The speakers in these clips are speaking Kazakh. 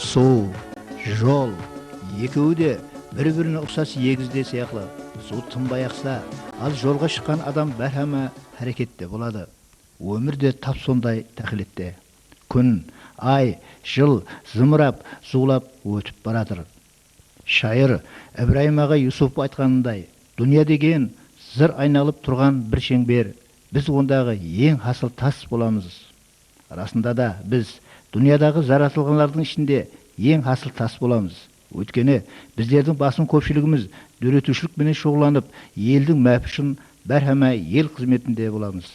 Су, жол, екеуі де бір-біріне ұқсас егізде сияқты. Су тынбай ақса, ал жолға шыққан адам бәрхәмә әрекетте болады. Өмір де тап сондай тәхілетте. Күн, ай, жыл зымырап, зулап өтіп барадыр. Шайыр Ибраим аға Юсуп айтқанындай, дүния деген зыр айналып тұрған бір шеңбер, біз ондағы ең асыл тас боламыз. Расында да біз дүниядағы жаратылғандардың ішінде ең асыл тас боламыз. Өйткені біздердің басым көпшілігіміз дөретушілікпенен шұғыланып, елдің мәпі үшін бәрхәмә ел қызметінде боламыз.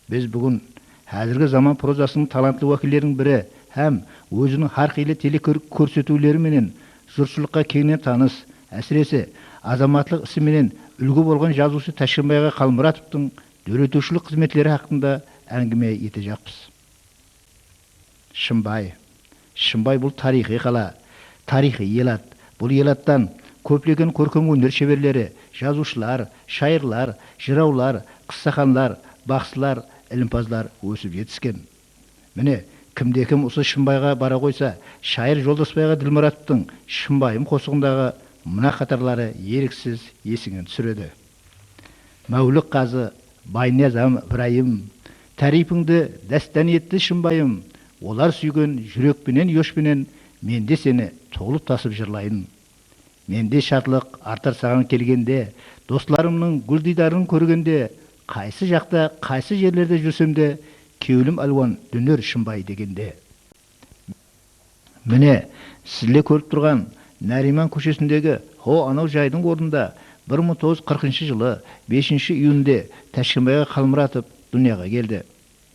Біз бүгін қазіргі заман прозасының талантлы уәкілдерінің бірі һәм өзінің әрқилы телекөрсетулері менен жұртшылыққа кеңінен таныс, әсіресе азаматлық ісіменен үлгі болған жазушы Тәшкенбай аға Қалмұратовтың дөретушілік қызметлері хақында әңгіме ете жақпыз. Шымбай бұл тарихи қала, тарихи елат. Бұл елаттан көптеген көркем өнер шеберлері, жазушылар, шайырлар, жыраулар, қыссаханлар, бақсылар, ілімпазлар өсіп жетіскен. Міне, кімде-кім осы Шымбайға бара қойса, шайыр Жолдасбайға Ділмұратовтың Шымбайым қосығындағы мына қатарлары еріксіз есіңен түсіреді. Мәулік қазы, Байназам Ибраим, тәрипіңді дәстән етті Шымбайым, олар сүйген жүрекпенен ешпенен менде сені толып тасып жырлайын. Менде шатлық артар саған келгенде, достарымның гүлдидарын көргенде, қайсы жақта, қайсы жерлерде жүрсемде, кеулім алуан дүнер Шымбай дегенде. Міне, сізле көріп тұрған Нәриман көшесіндегі анау жайдың орнында 1940 жылы 5 июньде Тәшкенбай аға Қалмұратов дүнияға келді.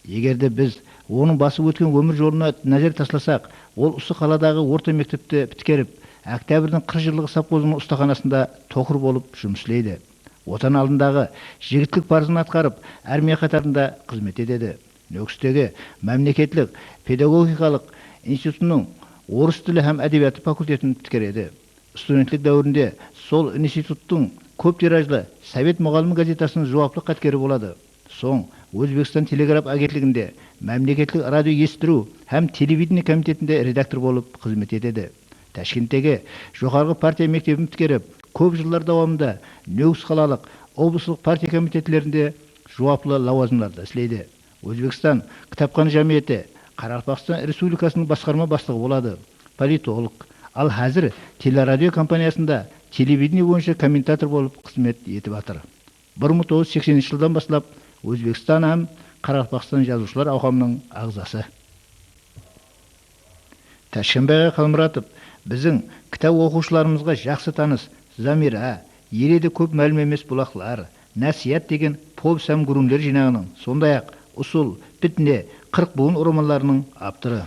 Егерде біз оның басып өткен өмір жолына назар ташласақ, ол осы қаладағы орта мектепті біткеріп, октябрьдің 40 жылдығы совхозының ұстаханасында тоқыр болып жұмыс істейді. Отан алдындағы жігіттік парызын атқарып, армия қатарында қызмет етеді. Нөкістегі мемлекеттік педагогикалық институтының орыс тілі һәм әдебиеті факультетін біткереді. Студентлік дәуірінде сол институттың көп тиражлы Совет мұғалімі газетасының жауаплы қаткері болады. Соң Өзбекстан телеграф агентлігінде мемлекеттік радио естіру һәм телевидение комитетінде редактор болып қызмет етеді. Ташкенттегі жоғарғы партия мектебін біткеріп, көп жылдар давамында Нөкіс қалалық облыстық партия комитетлерінде жауаплы лауазымдарда істейді. Өзбекстан кітапхана жамиеті Қарақалпақстан Республикасының басқарма бастығы болады. Политолог. Ал қазір телерадио компаниясында телевидение бойынша комментатор болып қызмет етіп жатыр. 1980 жылдан бастап Өзбекстан һәм Қарақалпақстан жазушылар ауқамының ағзасы. Тәшкенбай аға Қалмұратов біздің кітап оқушыларымызға жақсы таныс Замира, ереді көп мәлім емес бұлақлар, Нәсият деген повесть һәм гүрімдер жинағының, сондай-ақ Усул, Фитне, 40 буын романдарының авторы.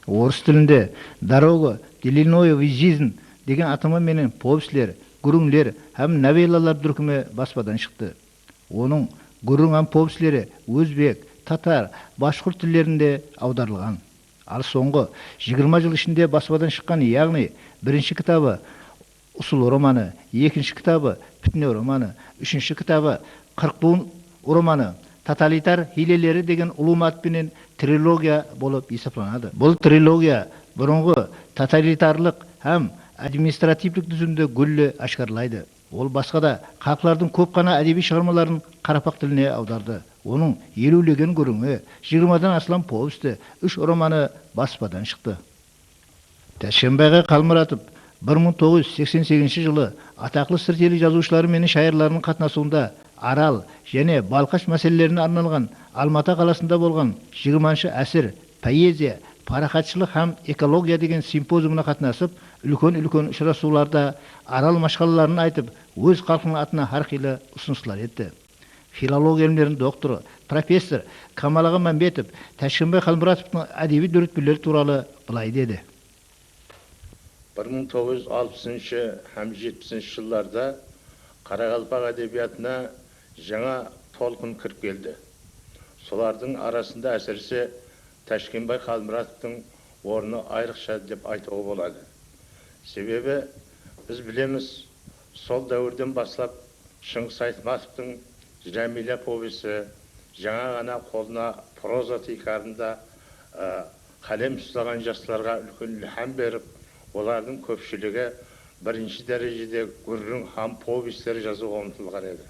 Орыс тілінде Дорога длиною в жизнь деген атамаменен повестлер, гүрімлер һәм новеллалар дүркімі баспадан шықты. Оның гүрім һәм повестлері өзбек, татар, башқұрт тілдерінде аударылған. Ал соңғы 20 жыл ішінде баспадан шыққан, яғни бірінші кітабы Усул романы, екінші кітабы Фитне романы, үшінші кітабы 40 буын романы Тоталитар хилелері деген ұлым атпенен трилогия болып есептеледі. Бұл трилогия бұрынғы тоталитарлық һәм административлік түзімді гүлі ашқарлайды. Ол басқа да қақлардың көп қана әдеби шығармаларын Қарапақ тіліне аударды. Оның 50-леген гүрімі, 20-дан асылан повесті, 3 романы баспадан шықты. Тәшкенбай аға Қалмұратов 1988 жылы атақлы сыртелі жазушылары мен шайырларының қатынасуында Арал және Балқаш мәселелеріне арналған Алматы қаласында болған 20-шы әсір поэзия, парақатшылық һәм экология деген симпозиумына қатынасып, үлкен ұшырасуларда Арал машқалаларын айтып, өз халқының атына әрқилы ұсыныстар етті. Филология ілімдерінің докторы, профессор Камал аға Мәмбетов Тәшкенбай Қалмұратовтың әдеби дөретпелері туралы былай деді. 1960 һәм 70 жылдарда Қарақалпақ әдебиетіне жаңа толқын кіріп келді. Солардың арасында әсіресе Тәшкенбай Қалмұратовтың орны айрықша деп айтуға болады. Себебі біз білеміз, сол дәуірден бастап Шыңғыс Айтматовтың Жәмилә повесі, жаңа ғана қолына проза тикарында қалем ұстаған жастарға үлкен ilham беріп, олардың көпшілігі бірінші дәрежеде гүррің һәм повестер жазуға ұмтылған еді.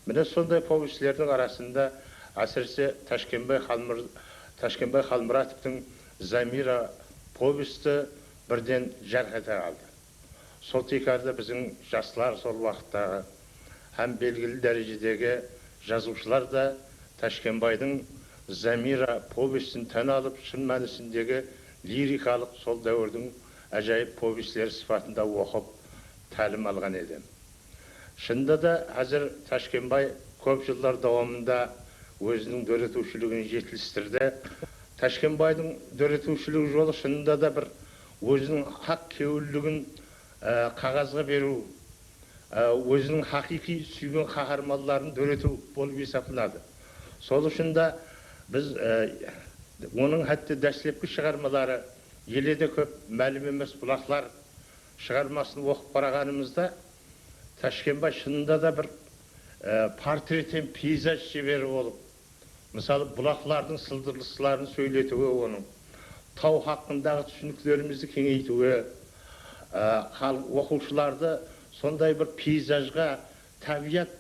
Міне сондай повестлердің арасында әсіресе Ташкенбай Халмұратовтың Замира повесті бірден жарқ ете қалды. Сол текарда біздің жастар сол уақыттағы һәм белгілі дәрежедегі жазушылар да Ташкенбайдың Замира повестін тән алып, шын мәнісіндегі лирикалық сол дәуірдің әжайып повестлері сипатында оқып, тәлім алған еді. Шынында да әзір Ташкенбай көп жылдар давамында өзінің дөретушілігін жетілістірді. Ташкенбайдың дөретушілігі жолы шынында да бір өзінің хақ кеуілігін қағазға беру, өзінің хақиқи сүйген қаһармандарын дөрету болып есептеледі. Сол үшін де біз оның хәтті дәслепкі шығармалары еледе көп мәлім емес бұлақлар шығармасын оқып қарағанымызда Ташкенбай шынында да бір портреттен пейзаж шебері болып, мысалы бұлақлардың сылдырлыстарын сөйлетуі, оның тау хақындағы түсініктерімізді кеңейтуі, оқушыларды сондай бір пейзажға, табиғат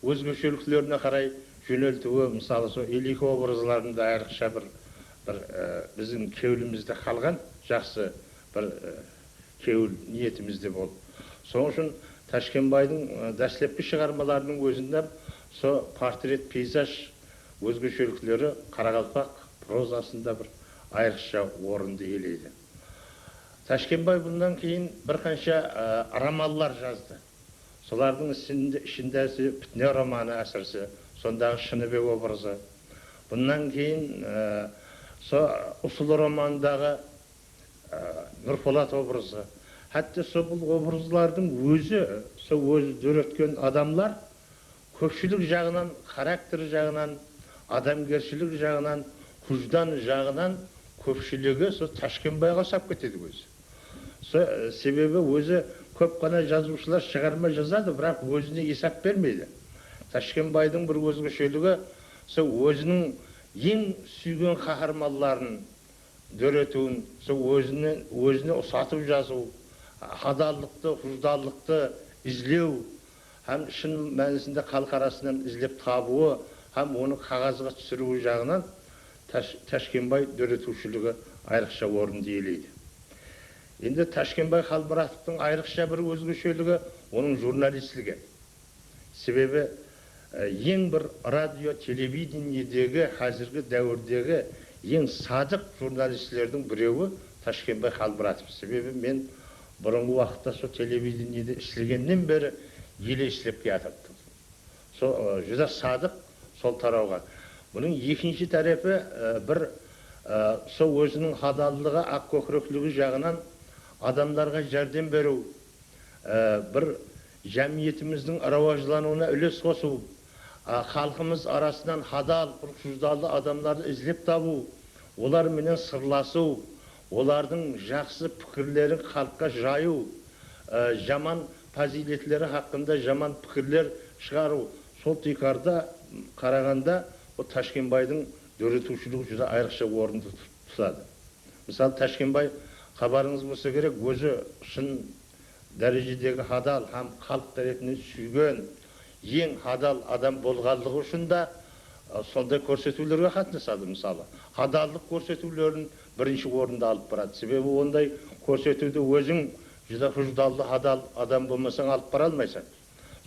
өзгешеліктеріне қарай жөнелтуі, мысалы сол елекі образларында айрықша бір біздің кеуілімізде қалған жақсы бір кеуіл ниетімізде болды. Соның үшін Ташкенбайдың дәслепкі шығармаларының өзінде сол портрет, пейзаж өзгешеліктері Қарақалпақ прозасында бір айрықша орынды иелейді. Ташкенбай бұндан кейін бір қанша романдар жазды. Солардың ішінде Пітне романы әсіресе, сондағы Шыныбек образы. Бұндан кейін Ұсыл романдағы Нұрполат образы. Хәтті бұл образлардың өзі дөреткен адамлар көпшілік жағынан, характер жағынан, адамгершілік жағынан, құждан жағынан көпшілігі Ташкенбайға сап кетеді өзі. Себебі өзі көп қана жазушылар шығарма жазады, бірақ өзіне есеп бермейді. Ташкенбайдың бір өзгешелігі өзінің ең сүйген қаһармандарын дөретуін, өзіне ұсатып жазу, адалдықты, құждалдықты іздеу, һәм шын мәнісінде халық арасынан іздеп табуы, һәм оны қағазға түсіруі жағынан Ташкенбай дөретушілігі айрықша орынды иелейді. Енді Ташкенбай Халмұратовтың айрықша бір өзгешелігі оның журналистлігі. Себебі ең бір радио, телевидениедегі қазіргі дәуірдегі ең садық журналистлердің біреуі Ташкенбай Халмұратов. Себебі мен бұрынғы уақытта сол телевидениеде істегеннен бері еле істеп келатырмын. Сол жүзі садық сол тарауға. Бұның екінші тарапы бір сол өзінің адалдығы, ақкөкіректілігі жағынан адамдарға жәрдем беру, бір жәмиетіміздің рауажлануына үлес қосу, халқымыз арасынан адал, құждалды адамдарды іздеп табу, оларменен сырласу, олардың жақсы пікірлерін халыққа жаю, жаман фазилетлері хақында жаман пікірлер шығару. Сол текарда қарағанда Ташкенбайдың дөретушілігі жүзі айрықша орынды тұтады. Мысалы, Ташкенбай, хабарыңыз болса керек, өзі шын дәрежедегі адал һәм халық ретінде сүйген, ең адал адам болғандығы үшін да сондай көрсетулерге қатынасады. Мысалы, адалдық көрсетулерін бірінші орында алып барады. Себебі ондай көрсетуді өзің жүзі құждалды адал адам болмасаң алып бара алмайсың.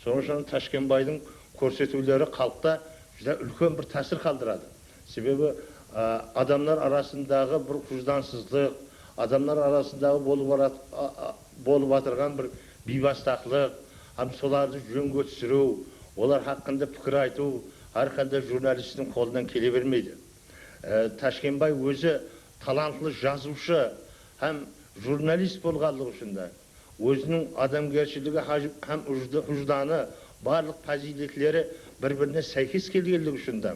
Соның үшін Ташкенбайдың көрсетулері халықта жүзі үлкен бір тәсір қалдырады. Себебі адамдар арасындағы бір құждансыздық, адамдар арасындағы болып атырған бір бейбастақтық, һәм соларды жөнге түсіру, олар хақында пікір айту әрқандай журналистің қолынан келе бермейді. Ташкенбай өзі талантлы жазушы һәм журналист болғандығы үшін де өзінің адамгершілігі һәм ұжданы, барлық фазилетлері бір-біріне сәйкес келгендігі үшін де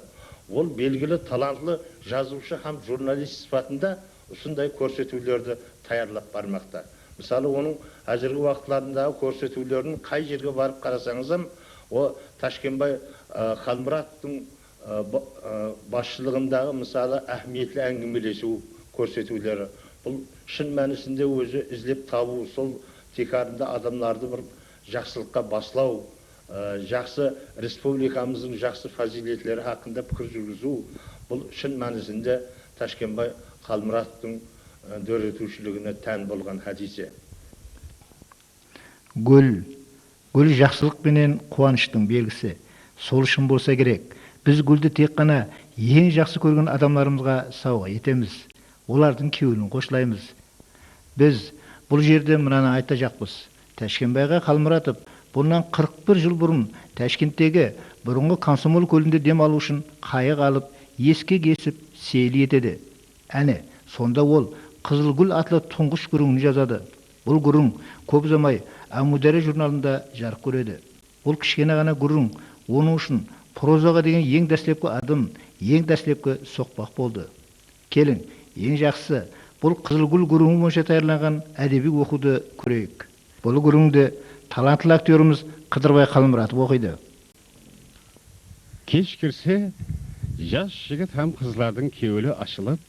ол белгілі талантлы жазушы һәм журналист сипатында осындай көрсетулерді таярлап бармақта. Мысалы, оның әзіргі уақытларындағы көрсетулерін қай жерге барып қарасаңыз, Ташкенбай Халмұратовтың басшылығындағы мысалы әхметлі әңгімелесу көрсетулері. Бұл шын мәнісінде өзі іздеп табу, сол текарында адамдарды бір жақсылыққа баслау, жақсы республикамыздың жақсы фазилетлері хақында пікір жүргізу, бұл шын мәнісінде Ташкенбай Қалмұратовтың дөретушілігіне тән болған хадисе. Гүл жақсылық пенен қуаныштың белгісі. Сол үшін болса керек, біз гүлді тек қана ең жақсы көрген адамдарымызға сауға етеміз. Олардың кеуілін қошлаймыз. Біз бұл жерде мынаны айта жақпыз. Ташкенбайға Қалмұратов бұнан 41 жыл бұрын Ташкенттегі бұрынғы Комсомол көлінде дем алу үшін қайық алып, еске кесіп, сейіл етеді. Әне, сонда ол Қызылгүл атлы тұңғыш күріңін жазады. Бұл күрің көп ұзамай Әмудария журналында жарық көреді. Бұл кішкене ғана күрің, оның үшін прозаға деген ең дәслепкі адым, ең дәслепкі соқпақ болды. Келін, ең жақсы, бұл Қызылгүл күріңі бойынша таярланған әдеби оқуды көрейік. Бұл күріңді талантлы актеріміз Қыдырбай Қалмұратов оқиды. Кеш кірсе, жас жігіт һәм қызлардың кеуілі ашылып,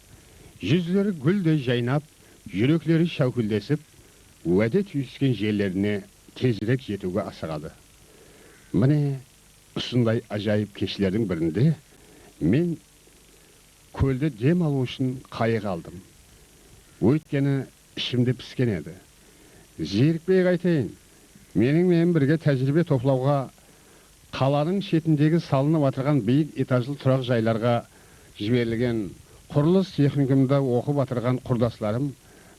жүзлері гүлдей жайнап, жүректері шәукілдесіп, уәде түйіскен жерлеріне тезірек жетуге асығады. Міне, ұсындай ажайып кешілердің бірінде мен көлді дем алу үшін қайық алдым. Өйткені ішімде піскен еді. Зерікпей қайтайын, менің бірге тәжірибе топлауға қаланың шетіндегі салынып атырған биік этажлы тұрақ жайларға жіберілген құрылыс техникумда оқып атырған құрдасларым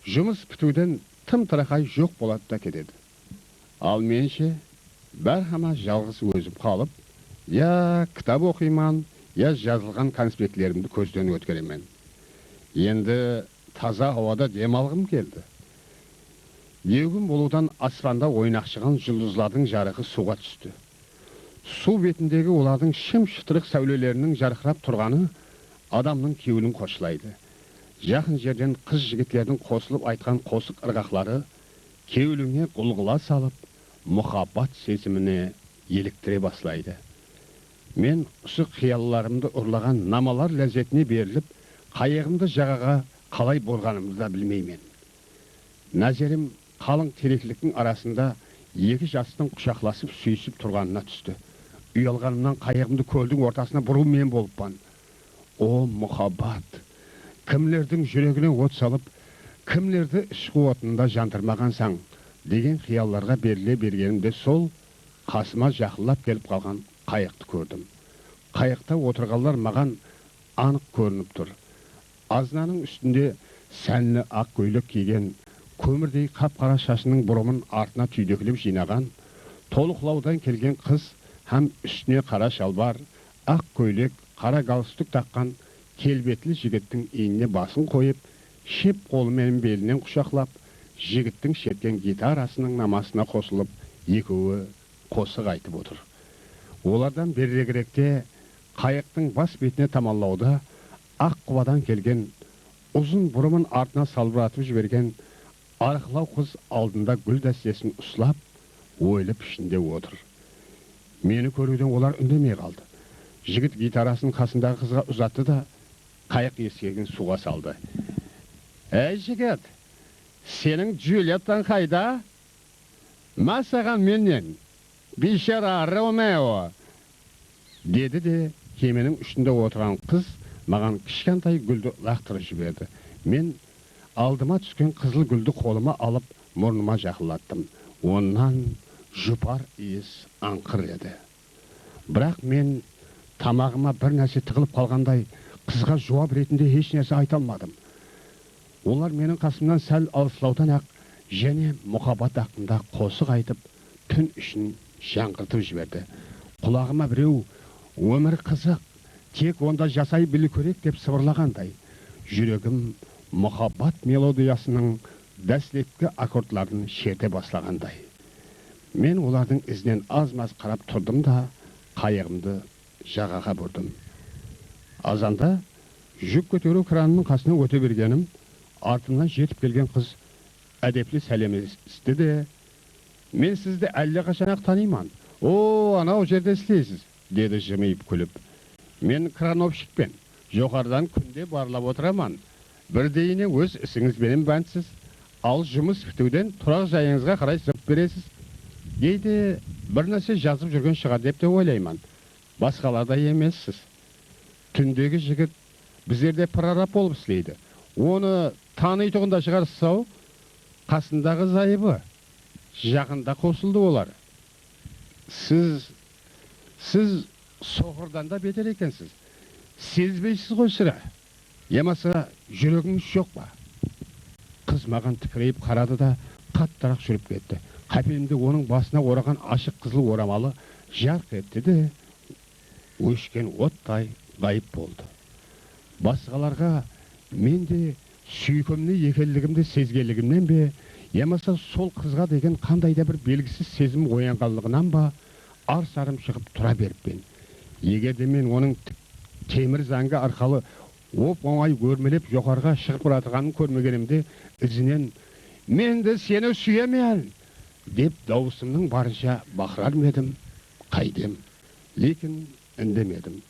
жұмыс бітуден тым-тырақай жоқ болады да кетеді. Ал менше бәрхама жалғыз өзім қалып, я кітап оқиман, я жазылған конспектлерімді көзден өткеремен. Енді таза ауада дем алғым келді. Еугін болудан аспанда ойнақшыған жұлдызлардың жарығы суға түсті. Су бетіндегі олардың шым-шытырық сәулелерінің жарқырап тұрғаны адамның кеуілін қошлайды. Жақын жерден қыз жігіттердің қосылып айтқан қосық ырғақлары кеуіліңе құлғыла салып, мұхаббат сезіміне еліктіре баслайды. Мен ұсы қиялларымды ұрлаған намалар ләззетіне беріліп, қайығымды жағаға қалай болғанымды да білмеймен. Нәзерім қалың теректіліктің арасында екі жастың құшақласып сүйісіп тұрғанына түсті. Ұялғанымнан қайығымды көлдің ортасына бұру мен болыппан. О, мұхаббат! Кімлердің жүрегіне от салып, кімлерді ішқу отында жантырмағансаң, деген қиялларға беріле бергенімде сол қасыма жақылап келіп қалған қайықты көрдім. Қайықта отырғандар маған анық көрініп тұр. Азнаның үстінде сәнлі ақ көйлек киген, көмірдей қап-қара шашының бұрымын артына түйдекіліп жинаған, толықлаудан келген қыз һәм үстіне қара шалбар, ақ көйлек, қара галстук таққан келбетлі жігіттің иініне басын қойып, шеп қолымен белінен құшақлап, жігіттің шерткен гитарасының намасына қосылып, екеуі қосық айтып отыр. Олардан берірегіректе қайықтың бас бетіне тамалауда ақ құбадан келген, ұзын бұрымын артына салбыратып жіберген арқылау қыз алдында гүл дәстесін ұслап, ойлып ішінде отыр. Мені көруден олар үндемей қалды. Жігіт гитарасын қасындағы қызға ұзатты да, қайық ескегін суға салды. Әй жігіт, сенің Джульеттан қайда? Масаған менен, бейшара Ромео, деді де кеменің үстінде отырған қыз маған кішкентай гүлді лақтырып жіберді. Мен алдыма түскен қызыл гүлді қолыма алып, мұрныма жақылаттым. Оннан жұпар иіс аңқыр еді. Бірақ мен тамағыма бір нәрсе тығылып қалғандай, қызға жауап ретінде еш нәрсе айта алмадым. Олар менің қасымнан сәл алыслаудан ақ және мұхаббат хақында қосық айтып, түн үшін жаңғыртып жіберді. Құлағыма біреу, өмір қызық, тек онда жасай білу керек деп сыбырлағандай. Жүрегім мұхаббат мелодиясының дәслепкі аккордларын шерте баслағандай. Мен олардың ізінен аз-маз қарап тұрдым да, қайығымды жағаға бұрдым. Азанда жүк көтеру кранының қасына өте бергенім, артымнан жетіп келген қыз әдеплі сәлеместі де, мен сізді әлі қашан-ақ таниман. О, анау жерде істейсіз, деді жымиып күліп. Мен крановщикпен, жоғардан күнде барлап отыраман. Бірдейіне өз ісіңізбенен бәнсіз, ал жұмыс бітуден тұрақ жайыңызға қарай зып бересіз. Дейді, бір нәрсе жазып жүрген шығар деп те ойлайман. Басқаларда емессіз. Түндегі жігіт біздерде прораб болып істейді. Оны таныйтұғында шығарсау, қасындағы зайыбы жақында қосылды олар. Сіз соғырдан да бетер екенсіз. Сезбейсіз ғой сірә. Емаса жүрегіңіз жоқ ба? Қыз маған тікірейіп қарады да қаттырақ жүріп кетті. Қапелімде оның басына ораған ашық қызыл орамалы жарқ етті де өшкен оттай ғайып болды. Басқаларға мен де сүйкімні екенлігімді сезгенлігімнен бе, емаса сол қызға деген қандай да бір белгісіз сезім оянғанлығынан ба, арс-арым шығып тұра беріппен. Егерде мен оның темір заңғы арқалы оп-оңай өрмелеп жоғарға шығып бұратығанын көрмегенімде, ізінен «Мен де сені сүйемен!» деп дауысымның барынша бақырар медім, қайдем. Лекін үндемедім.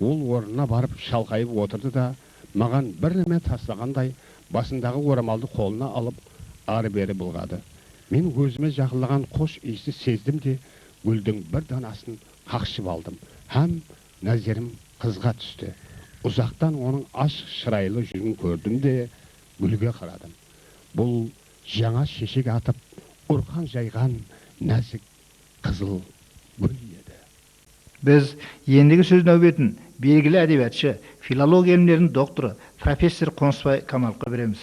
Ол орнына барып шалқайып отырды да, маған бір неме тастағандай басындағы орамалды қолына алып ары-бері былғады. Мен өзіме жақылаған қош иісі сездім де, гүлдің бір данасын қақшып алдым. Һәм назарым қызға түсті. Ұзақтан оның ашық шырайлы жүзін көрдім де, гүлге қарадым. Бұл жаңа шешек атып, ұрқан жайған нәзік қызыл гүл еді. Біз ендігі сөз нәубетін белгілі әдебиетші, филология ілімдерінің докторы, профессор Қонысбай Камаловқа береміз.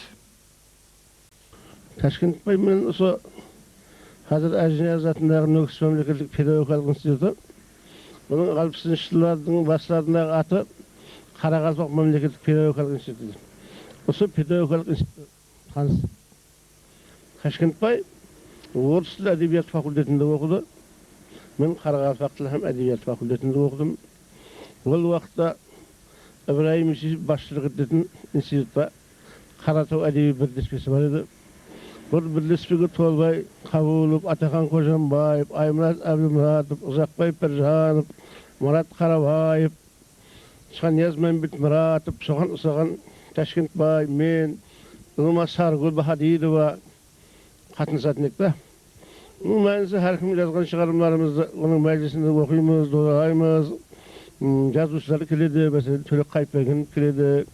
Ташкентбай мен осы қазір Әжінияз атындағы Нөгіс мемлекеттік педагогикалық институты, бұның 60-шы жылдардың бастарындағы аты Қарақалпақ мемлекеттік педагогикалық институты. Осы педагогикалық институт таныс. Ташкентбай орыс тілі әдебиет факультетінде оқыды. Мен Қарақалпақ тілі һәм әдебиет факультетінде оқыдым. Ол уақытта Ибраим Исаев басшылық ететін институтта Қаратау әдеби бірлеспесі бар еді. Бұл бірлеспеге Толбай Қабулов, Атақан Қожамбаев, Аймұрат Әбдімұратов, Ұзақбай Піржанов, Марат Қарабаев, Шанияз Мәмбет Мұратов, соған Ташкентбай, мен, Ұлма Саргүл Бахадидова қатынасатын едік. Оның мәнісі әркім жазған шығармаларымызды оның мәжілісінде оқимыз, додалаймыз. Жазушылар келеді, мәселен Төлек Қайпегін келеді,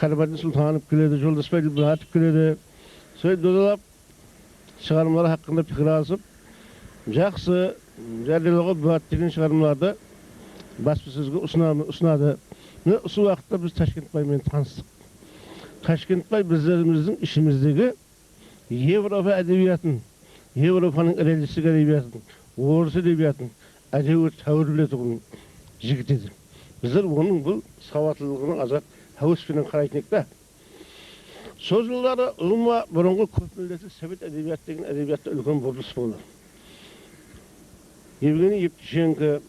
Қарабадин Сұлтанов келеді, Жолдасбай Ділбұратов келеді. Солай додалап, шығармалар хақында пікір алысып, жақсы жариялауға болады деген шығармаларды баспасөзге ұсынады. Осы уақытта біз Ташкентбаймен таныстық. Ташкентбай біздеріміздің ішіміздегі Европа әдебиетін, Европаның реалистік әдебиетін, орыс әдебиетін әдеуір тәуір білетұғын жігіт еді. Біздер оның бұл сауаттылығының азат әуеспенен қарайтын ек. Сол жылдары ұлыма бұрынғы көпмілдетті совет әдебиет деген әдебиетті үлкен бұрылыс болды. Евгений Евтушенко,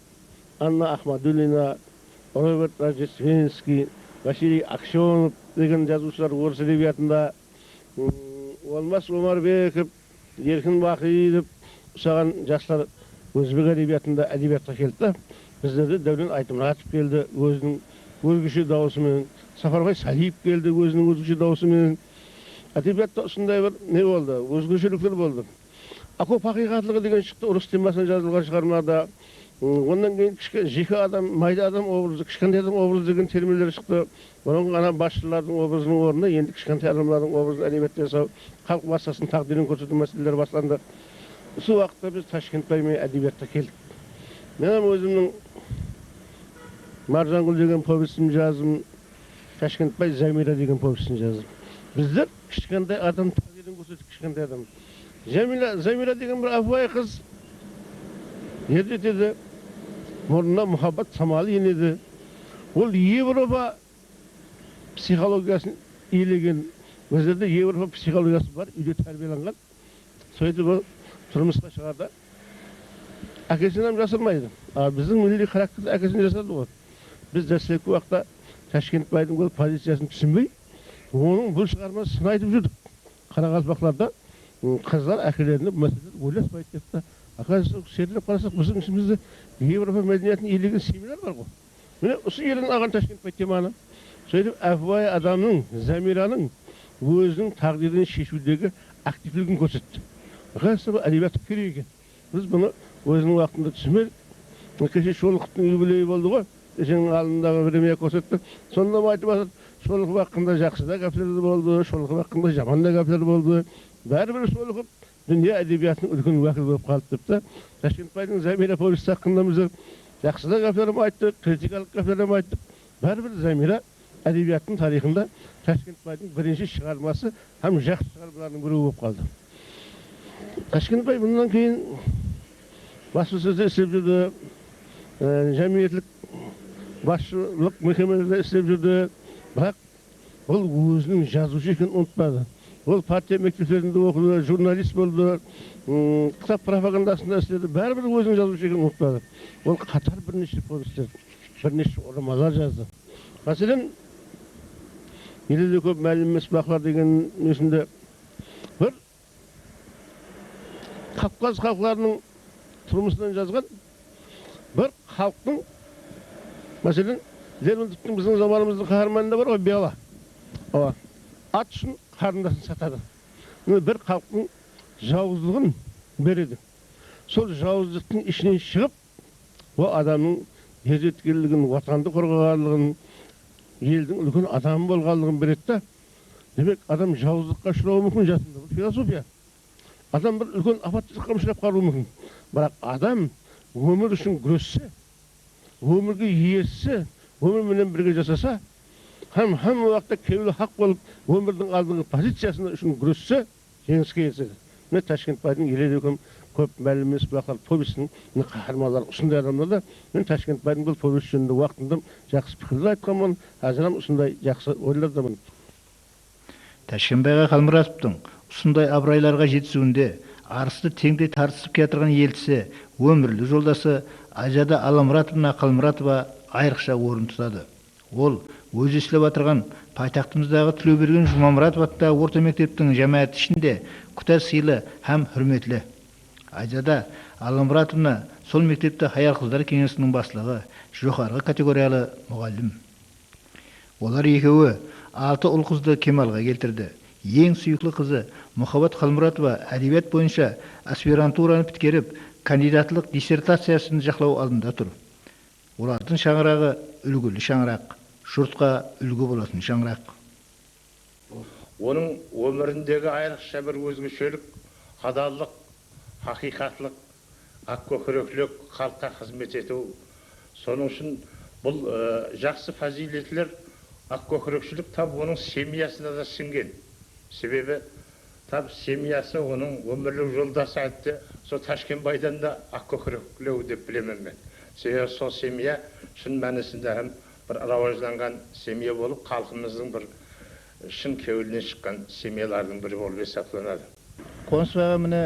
Анна Ахмадулина, Роберт Рождественский, Василий Аксенов деген жазушылар орыс әдебиетында, Олмас Омарбеков, Еркін Бақиев, ұсаған жастар өзбек әдебиетында әдебиетқа келді. Біздерде Дәулен Айтымұратов келді өзінің өзгеше дауысымен, Сапарбай Салиев келді өзінің өзгеше дауысымен. Әдебиетта осындай бір не болды, өзгешеліктер болды. Акоп ақиқатлығы деген шықты, ұрыс темасына жазылған шығармада. Ондан кейін жеке адам, майда адам образы, кішкентай адам образы деген терминдер шықты. Бұрынғы ана басшылардың образының орнына енді кішкентай адамдардың образын әдебиет жасау, халық массасын тағдырын көрсету мәселелері басталды. Осы уақытта біз Ташкентбаймен әдебиетке келдік. Мен өзімнің Маржангүл деген повестімді жаздым, Ташкентбай Замира деген повестін жаздым. Біздер кішкентай адам тағдырын көрсетіп кішкентай адам. Замира деген бір апай қыз ертеді, мұрнына мұхаббат самалы енеді. Ол Европа психологиясын иелеген, өзірде Европа психологиясы бар, үйде тәрбиеленген. Сөйтіп ол тұрмысқа шығарда. Әкесінен жасырмайды. Біздің милли характерді әкесін жасады ғой. Біз дәстілік уақытта Ташкентбайдың бұл позициясын түсінбей, оның бұл шығармасын сынайтып жүрдік. Қарақалпақларда қыздар әкелеріне бұл мәселелер ойласпайды депті. Ақасы серіліп қарасақ, біздің ішімізде Европа мәдениетін иелеген семинар бар ғой. Міне, осы елін аған Ташкентбай теманы. сөйтіп әфуай адамның, замираның өзінің тағдырын шешудегі активлігін көрсетті. Ғасыр әдебиет керек екен. Біз бұны өзінің уақытында түсінбедік. Кеше Шолоховтың юбилейі болды ғой. Кешенің алдындағы премия көрсетті. Сонда айтып жатыр, Шолохов hakkında жақсы да гәплер болды, Шолохов hakkında жаман да гәплер болды. Бәрібір Шолохов дүние әдебиятының үлкен уәкілі болып қалды деп та. Ташкентбайдың Замира повесті hakkında біз жақсы да гәплерін айттық, критикалық гәплерін айттық. Бәрібір Замира әдебиаттың тарихында Ташкентбайдың бірінші шығармасы һәм жақсы шығармалардың бірі болып қалды. Ташкентбай бұндан кейін баспасөзде істеп жүрді, жәмиеттік басшылық мекемелерде істеп жүрді. Бірақ ол өзінің жазушы екенін ұмытпады. Ол партия мектептерінде оқыды, журналист болды, кітап пропагандасында істеді. Бәрібір өзінің жазушы екенін ұмытпады. Ол қатар бірнеше повестер, бірнеше романдар жазды. Мәселен, елде көп мәлім емес бақылар деген несінде бір Кавказ халықтарының тұрмысынан жазған бір халықтың, мәселен, Лермонтовтың біздің заманымыздың қаһарманында бар ғой, Бела. Ат үшін қарындасын сатады. Бір халықтың жауыздығын береді. Сол жауыздықтың ішінен шығып, ол адамның ержеткерлігін, ватанды қорғағандығын, елдің үлкен адамы болғандығын береді. Демек, адам жауыздыққа ұшырауы мүмкін жасында. Бұл философия. Адам бір үлкен апаттылыққа ұшырап қалуы мүмкін. Бірақ адам өмір үшін күрессе, өмірге иесі, өмірменен бірге жасаса, һәм уақытта кеулі хақ болып, өмірдің алдыңғы позициясында үшін күрессе, жеңіске жетеді. Міне Ташкентбайдың еледе көп мәлім емес бақылар повестінің қаһармандары осындай адамдар да, мен Ташкентбайдың бұл повест жөнінде уақытында жақсы пікірлер айтқанмын, қазір осындай жақсы ойлардамын. Ташкентбайға Қалмұратовтың осындай абырайларға жетісуінде арысты теңдей тартысып келатырған елшісі, өмірлік жолдасы Айжада Аламұратовна Қалмұратова айрықша орын тұтады. Ол өз естіліп отырған пайтақтымыздағы Тілеуберген Жұмамұратов атты орта мектептің жамағаты ішінде күтә сыйлы һәм хүрметлі. Айжада Аламұратовна сол мектепте Хаял қыздар кеңесінің басшылығы, жоғарғы категориялы мұғалім. Олар екеуі 6 ұл қызды кемалға келтірді. Ең сүйікті қызы Мұхаббат Қалмұратова әдебиет бойынша аспирантураны біткеріп, кандидатлық диссертациясын жақлау алдында тұр. Олардың шаңырағы үлгілі шаңырақ, жұртқа үлгі болатын шаңырақ. Оның өміріндегі айрықша бір өзгешелік, адалдық, хақиқатлық, ақкөкіректілік, халыққа қызмет ету. Соның үшін бұл жақсы фазилетлер, ақкөкірекшілік тап оның семьясына да сіңген. Себебі тап семьясы оның өмірлік жолдасы айтты, сол Ташкентбайдан да ақкөкіректілеу деп білемін мен. Себебі сол семья шын мәнісінде бір рауажданған семья болып, халқымыздың бір шын кеуілінен шыққан семьялардың бірі болып есептелінеді. Қонысбайға міне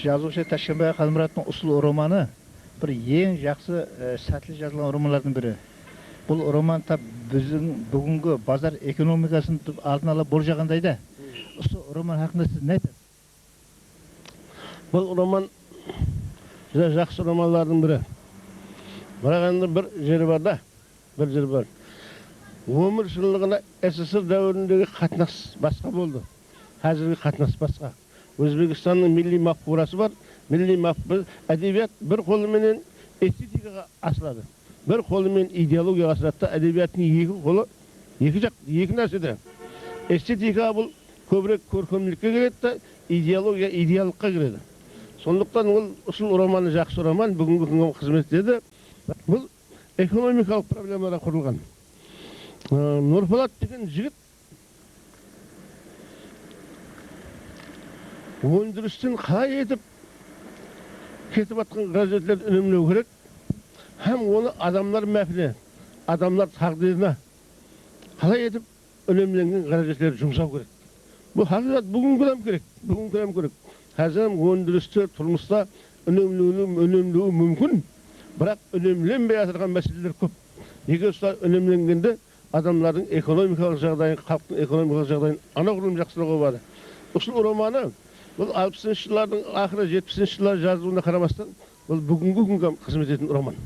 жазушы Ташкентбай Қалмұратовтың ұсыл романы бір ең жақсы сәтлі жазылған романдардың бірі. Бұл роман тап біздің бүгінгі базар экономикасын алдын ала болжағандай да. Осы роман хақында сіз не айтасыз? Бұл роман жақсы романлардың бірі. Бірақ енді бір жері бар да, бір жері бар. Өмір шынлығына СССР дәуіріндегі қатынас басқа болды. Қазіргі қатынас басқа. Өзбекстанның милли мақбурасы бар. Милли мақбур әдебиет бір қолыменен эстетикаға асырады. Бір қолымен идеологияға асырады. Әдебиеттің екі қолы, екі нәрседе. Эстетика бұл көбірек көркемдікке келеді, идеология идеалыққа келеді. Сондықтан ол ұсыл романы жақсы роман, бүгінгі күнге қызмет етеді. Бұл экономикалық проблемаларға құрылған. Нұрболат деген жігіт өндірістен қалай етіп кетіп жатқан газеттерді үнемлеу керек, һәм оны адамдар мәпіне, адамдар тағдырына қалай етіп үнемленген газеттерді жұмсау керек. Бұл хақиқат бүгінгі күнем керек. Қазір өндірісте, тұрмыста үнемлеуі мүмкін, бірақ үнемленбей жатырған мәселелер көп. Егер солар үнемленгенде адамлардың экономикалық жағдайын, халықтың экономикалық жағдайын анағұрлым жақсылауға болады. Ұсыл романы бұл 60-шы жылдардың ақыры 70-шы жылдар жазуына қарамастан, бұл бүгінгі күнге қызмет ететін роман.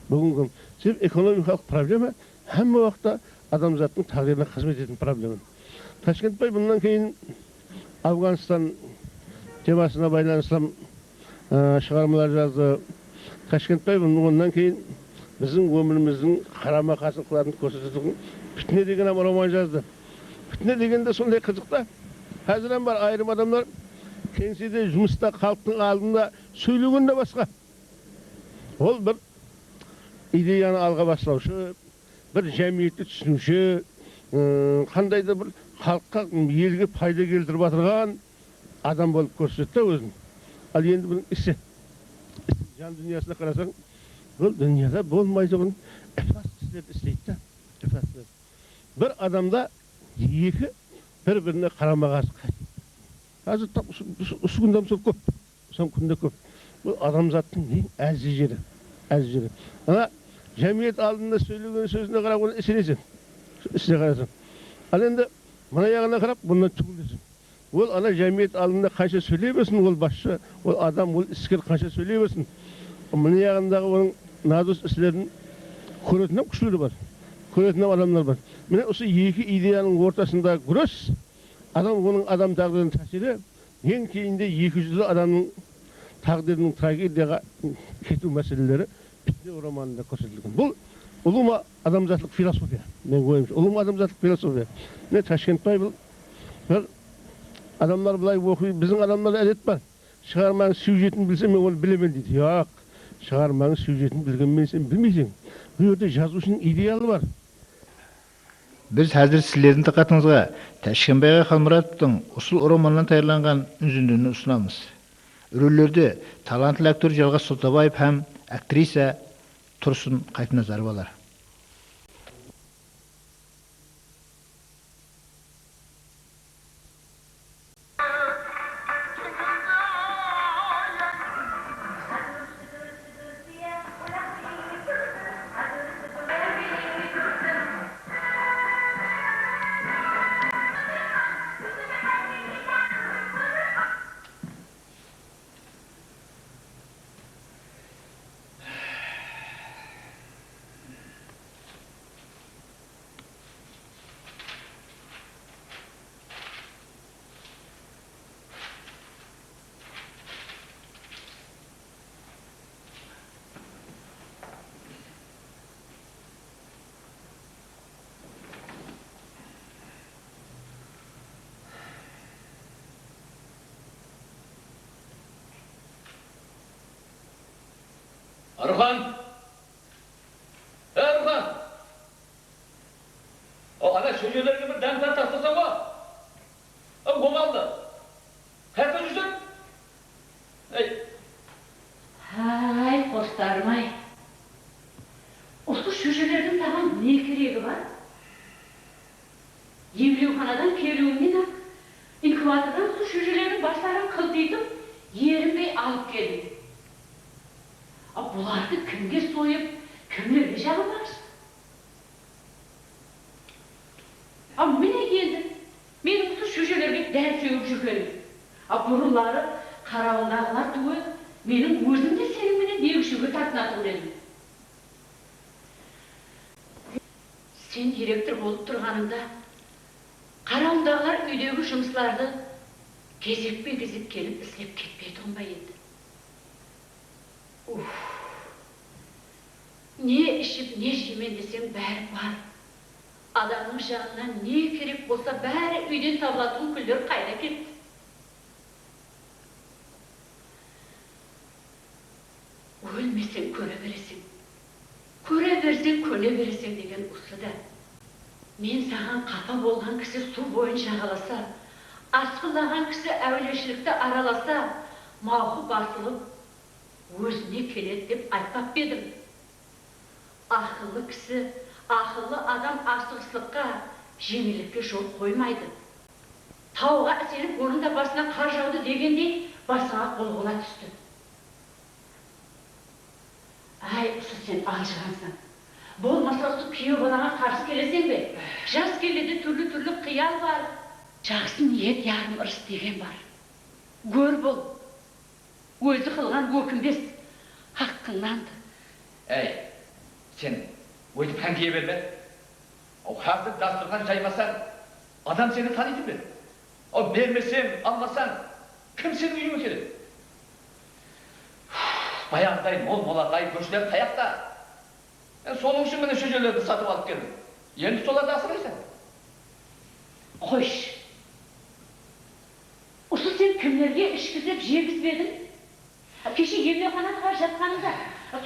Бүгінгі себебі экономикалық проблема һәм уақытта адамзаттың тағдырына қызмет ететін проблема. Ташкентбай бұнdan кейін Афганистан темасына байланысты шығармалар жазды. Ташкентбай бұнdan кейін біздің өміріміздің қарама қайшылықтарын көрсететін Фитне деген роман жазды. Фитне дегенде сондай қызықта. Қазірен бар айырым адамдар кеңседе жұмыста халықтың алдында сөйлегенде басқа. Ол бір идеяны алға баслаушы, бір жәмиетті түсінуші, қандайда бір халыққа, елге пайда келтіріп отырған адам болып көрсетті өзін. Ал енді бұның ісі, жан дүниясына қарасаң, бұл дүнияда болмайтұғын эфас істерді істейді. Бір адамда екі бір-біріне қарама-қарсы қайтады. Қазір тап осы күнде мысалы көп, осы күнде көп. Бұл адамзаттың әлсіз жері, әлсіз жері. Ана жәмиет алдында сөйлеген сөзіне қарап, оны ісінесің, ісіне қарасың. Ал енді мына жағына қарап, бұнdan түгілесің. Ол ана жәмиет алдында қанша сөйлей берсін, ол басшы, ол адам, ол іскер қанша сөйлей берсін. Мына жағындағы оның надус істерін көретін күшілері бар. Көретін адамдар бар. Міне осы екі идеяның ортасында күрес, оның адам тағдырының тәсірі, ең кейінде 200 адамның тағдырының трагедияға кету мәселелері Фитне романында көрсетілген. Бұл ұлыма адамзатлық философия. Мен ойымша, ұлыма адамзатлық философия. Міне Ташкентбай бұл бір адамдар былай оқиды, біздің адамдар әдет бар. Шығарманың сюжетін білсем, мен оны білемін дейді. Жоқ, шығарманың сюжетін білгенмен сен білмейсің. Бұл жерде жазушының идеалы бар. Біз қазір сіздердің диққатыңызға Ташкентбай Қалмұратовтың ұсыл романынан тағайындалған үзіндіні ұсынамыз. Рөлдерде талантлы актер Жалғас Сұлтабаев һәм актриса Тұрсын Қайтназарова бар. Arıhan! Arıhan! O ana çocuğlarına bir demden taslasan var. O gomaldı. Herkes yüzün. Hey! Hay, dostlarım ay. Осы шөжелердің саған не керегі бар? Емлеуханадан келуімнен-ақ инкубатордан осы шөжелердің баштарын қылтитып, ерінбей алып келдім. Бұларды кімге сойып, кімлерге жағымарсың? Міне келді. Мен осы шөжелерге дәл сөгіп жүргенім. Бұрынлары қарауындағылар туы, менің өзім де сенімменен дегішуге тартынатын едім. Сен директор болып тұрғаныңда, қарауындағылар үйдегі жұмысларды кезекпе-кезек келіп іздеп кетпей тұнбай еді. Не ішіп, не жемен десең бәрі бар. Адамның жанынан не керек болса бәрі үйден табылатын күлдер қайда кетті. Өлмесең көре бересің. Көре берсең көне бересің деген осы да. Мен саған қапа болған кісі су бойын жағаласа, асқылаған кісі әулешілікті араласа, мауқы басылып, өзіне келеді деп айтпап едім. Ақыллы кісі, ақыллы адам асығыстыққа, жеңілікке жол қоймайды. Тауға әселіп орында басына қар жауды дегендей басыңа қол-қола түсті. Ай, осы сен алжығансың. Болмаса осы күйеу балаға қарсы келесің бе? Жас келеді түрлі-түрлі қиял бар. Жақсы ниет ярым ырыс деген бар. Гөр бол. Өзі қылған өкінбес. Хаққыңнанды. Әй, сен өйтіп қанкие берме? O hazır dasturgan jaymasan, adam seni tanıydı mı? O vermesen, almasan, kim senin uyumu gelir? Bayağıday, molaqay, göçler tayakta. Ben sonun için beni şu yerlerde satıp alıp geldim. Yerini sola da asılırsan. Hoş. Usul sen kimlerge işkizip jergiz verdin? Keşi yemekhanada var жатқаныңда.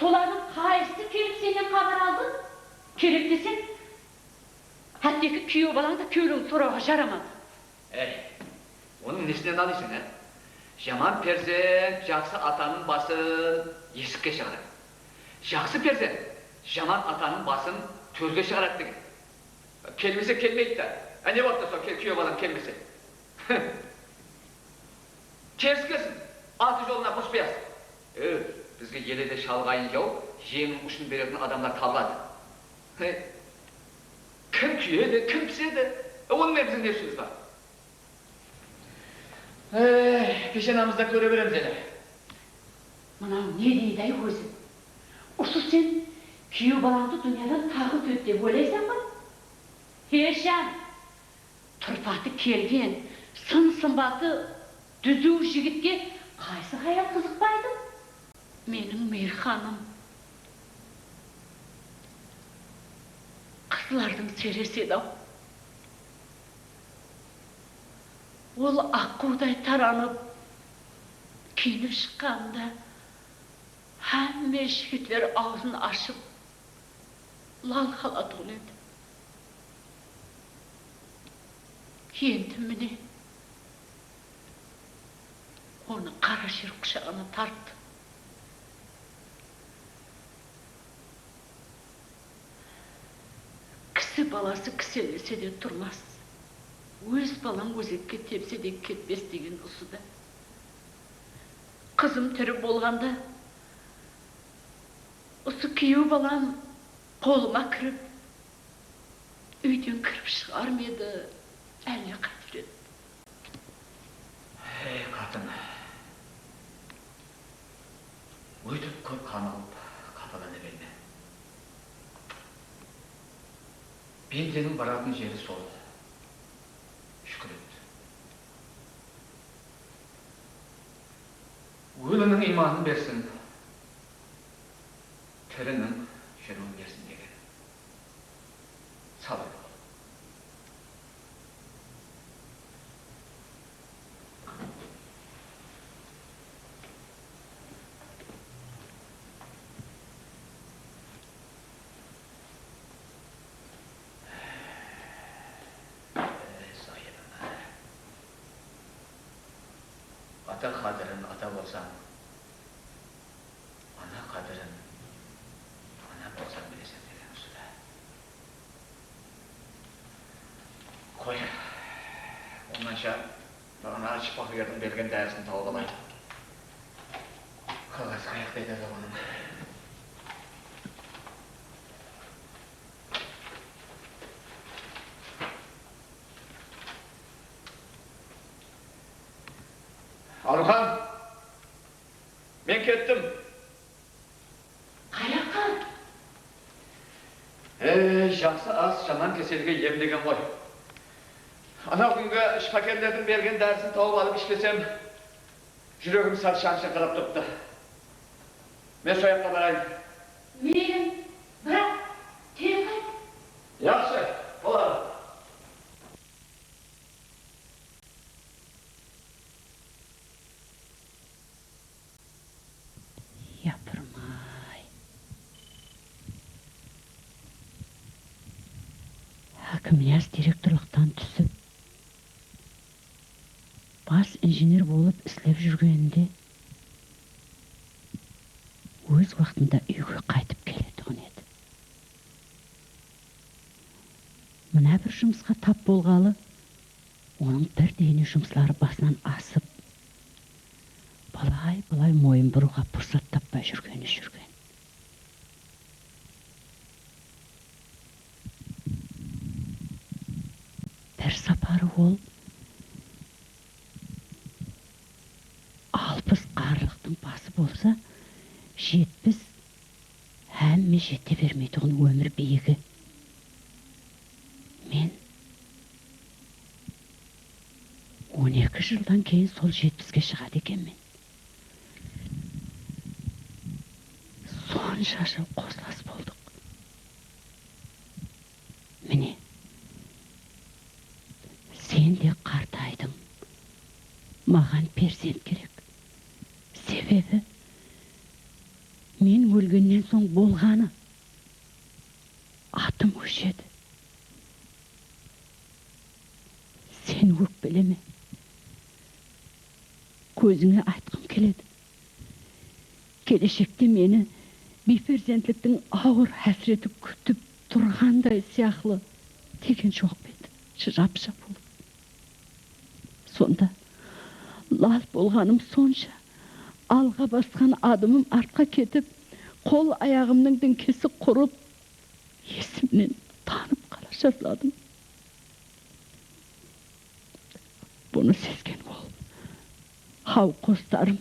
Солардың қайсысы келіп сенен хабар алды? Керек десең, әттекі күйеу балаң да күйеуін сұрауға жарамады. Onun nesini alıyorsun ha? Жаман перзент, жақсы атаның басын есікке шығарады. Жақсы перзент, жаман атаның басын төрге шығарады деген. Келмесе келмейді да. Не болды сол күйеу балаң келмесе? Керіскесін, аты жолына бұспаясың. Бізге еледе шалғайын жау, жеңнің ұшын беретін адамдар табылады. Кім күйеді, кім піседі? Онымен біздің не сөз бар? Пешенамызда көре береміз әлі. Мынау не дейді ай өзі? Осы сен күйеу балаңды дүниядан тағы төт деп ойлайсың ба? Ешан, тұрпаты келген, сын-сымбаты дүзу жігітке қайсы қаял қызықпайды? Менің Мейірханым. Қызлардың сересі еді-ау. Ол аққудай таранып, киініп шыққанда, әмме жігітлер аузын ашып, лал қалады ол еді. Енді міне, оны қара жер құшағына тартты. Кісі баласы кіселесе де тұрмас. Өз балаң өзекке тепсе де кетпес деген ұсыда. Қызым тірі болғанда, осы күйеу балам қолыма кіріп, үйден кіріп шығар ма еді, әлі қайтер еді. Қатын, өйтіп көп қамығып, қапалана берме. Пенденің баратын жері сол. Шүкір ет. Өлінің иманын берсін, тірінің жүруін берсін деген. Сабыр бол. Ата қадірін ата болсаң, ана қадірін ана болсаң білесің деген ұсыда. Қой, онанша бағана шықпақырдың берген дәрісін тауып алайын. Қағаз қаяқтайды да оның. Архан, мен кеттім. Қаяққа? Жақсы ас жаман кеселге емдеген ғой. Ана күнгі шпакерлердің берген дәрісін тауып алып ішпесем, жүрегім сәл шаншыңқырап тұрыпты. Мен сояққа барайын. Мен, бірақ, тері қайт. Жақсы, болады. Япырмай. Хакімияз директорлықтан түсіп, бас инженер болып істеп жүргенінде, өз уақытында үйге қайтып келетұғын еді. Мына бір жұмысқа тап болғалы, оның бір дейіне жұмыслары басынан асып, балай мойын бұруға пұрсат таппай жүрген. Бір сапары ол 60 қарлықтың басы болса, 70 әмме жете бермейді оның өмір биігі. 12 жылдан кейін сол 70-ге шығады екенмін. Сонша жыл қослас болдық. Міне, сен де қартайдың. Маған перзент керек. Себебі, мен өлгеннен соң болғаны атым өшеді. Сен өкпелеме. Көзіңе айтқым келеді. Келешекте мені бейперзентліктің ауыр әсіреті күтіп тұрғандай сияқлы деген жоқ беді. Жап-жап болып. Сонда лал болғаным сонша, алға басқан адымым артқа кетіп, қол аяғымның діңкесі құрып, есімнен танып қала жазладым. Бұны сезген ол. Хау қостарым,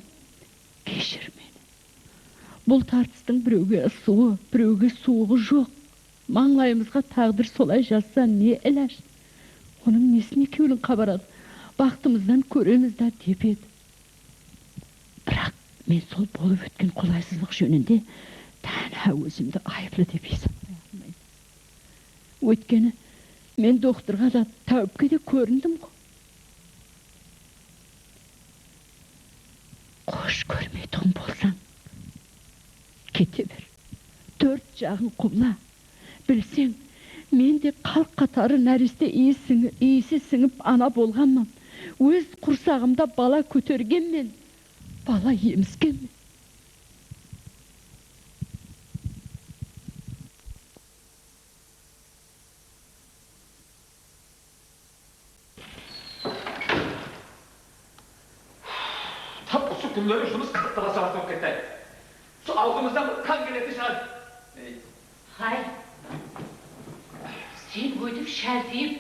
кешір мені. Бұл тартыстың біреуге суы, біреуге суығы жоқ. Маңлайымызға тағдыр солай жазса не әләш? Оның несін екеуінің қабарады? Бақтымыздан көреміз да деп еді. Бірақ мен сол болып өткен қолайсыздық жөнінде тәна өзімді айыплы деп есептей алмаймын. Өйткені мен докторға да тәуіпке де көріндім ғой. Қош көрмейтін болсаң, кете бер. 4 жағын құбла. Білсең, мен де қалқ қатары нәресте иісі сіңіп ана болғанмын. Өз құрсағымда бала көтергенмен, бала еміскенмен. Тап осы күндері жұмыс қаттыға сағат болып кетті. Сол алдымыздан бір қан келеді шығар. Хай, сен өйтіп шәлтейіп,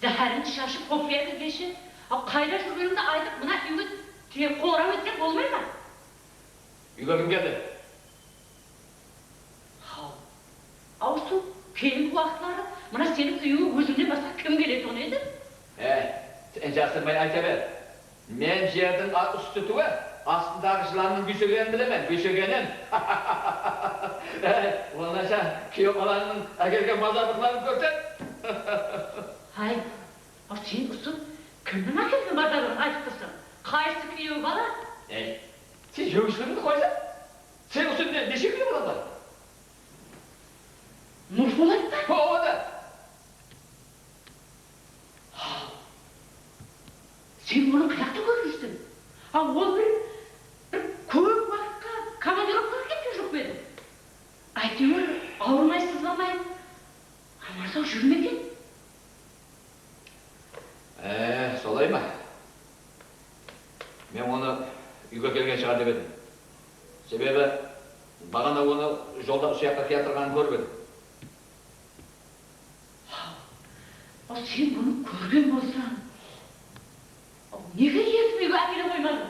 зәһәрін шашып қоқия кіргеші, қайда жүргеніңді айтып, мына үйге тек қоңырау етсек болмай ма? Үйге кім келді? Аусу, кейінгі уақытлары, мына сенің үйге өзіңнен басқа кім келеді оны еді? Сен жасырмай айта бер. Мен жердің үсті туы, астындағы жыланның бүйсегенін білемен, бүйсегенін. Онаша күйеу балаңның әкелген мазарлықтарын көрсет. Хай, сен ұсып, кімнің әкелген мазарлығын айтып тұрсың? Қайсы күйеу бала? Сен жөңшілігіңді қойса, сен ұсып неше күйеу балаңдар? Нұрболат па? Ода. Сен оны қияқты көрместің. Ол бір көп уақытқа командировкаға кеткен жоқ беді. Әйтеуір ауырмай сызбамай амарсау жүрмеген. Солай ма? Мен оны үйге келген шығар деп едім. Себебі бағана оны жолда ұсияққа келтірғанын көріп едім. Сен бұны көрген болсаң, неге ертіп үйге әкеле қоймадың?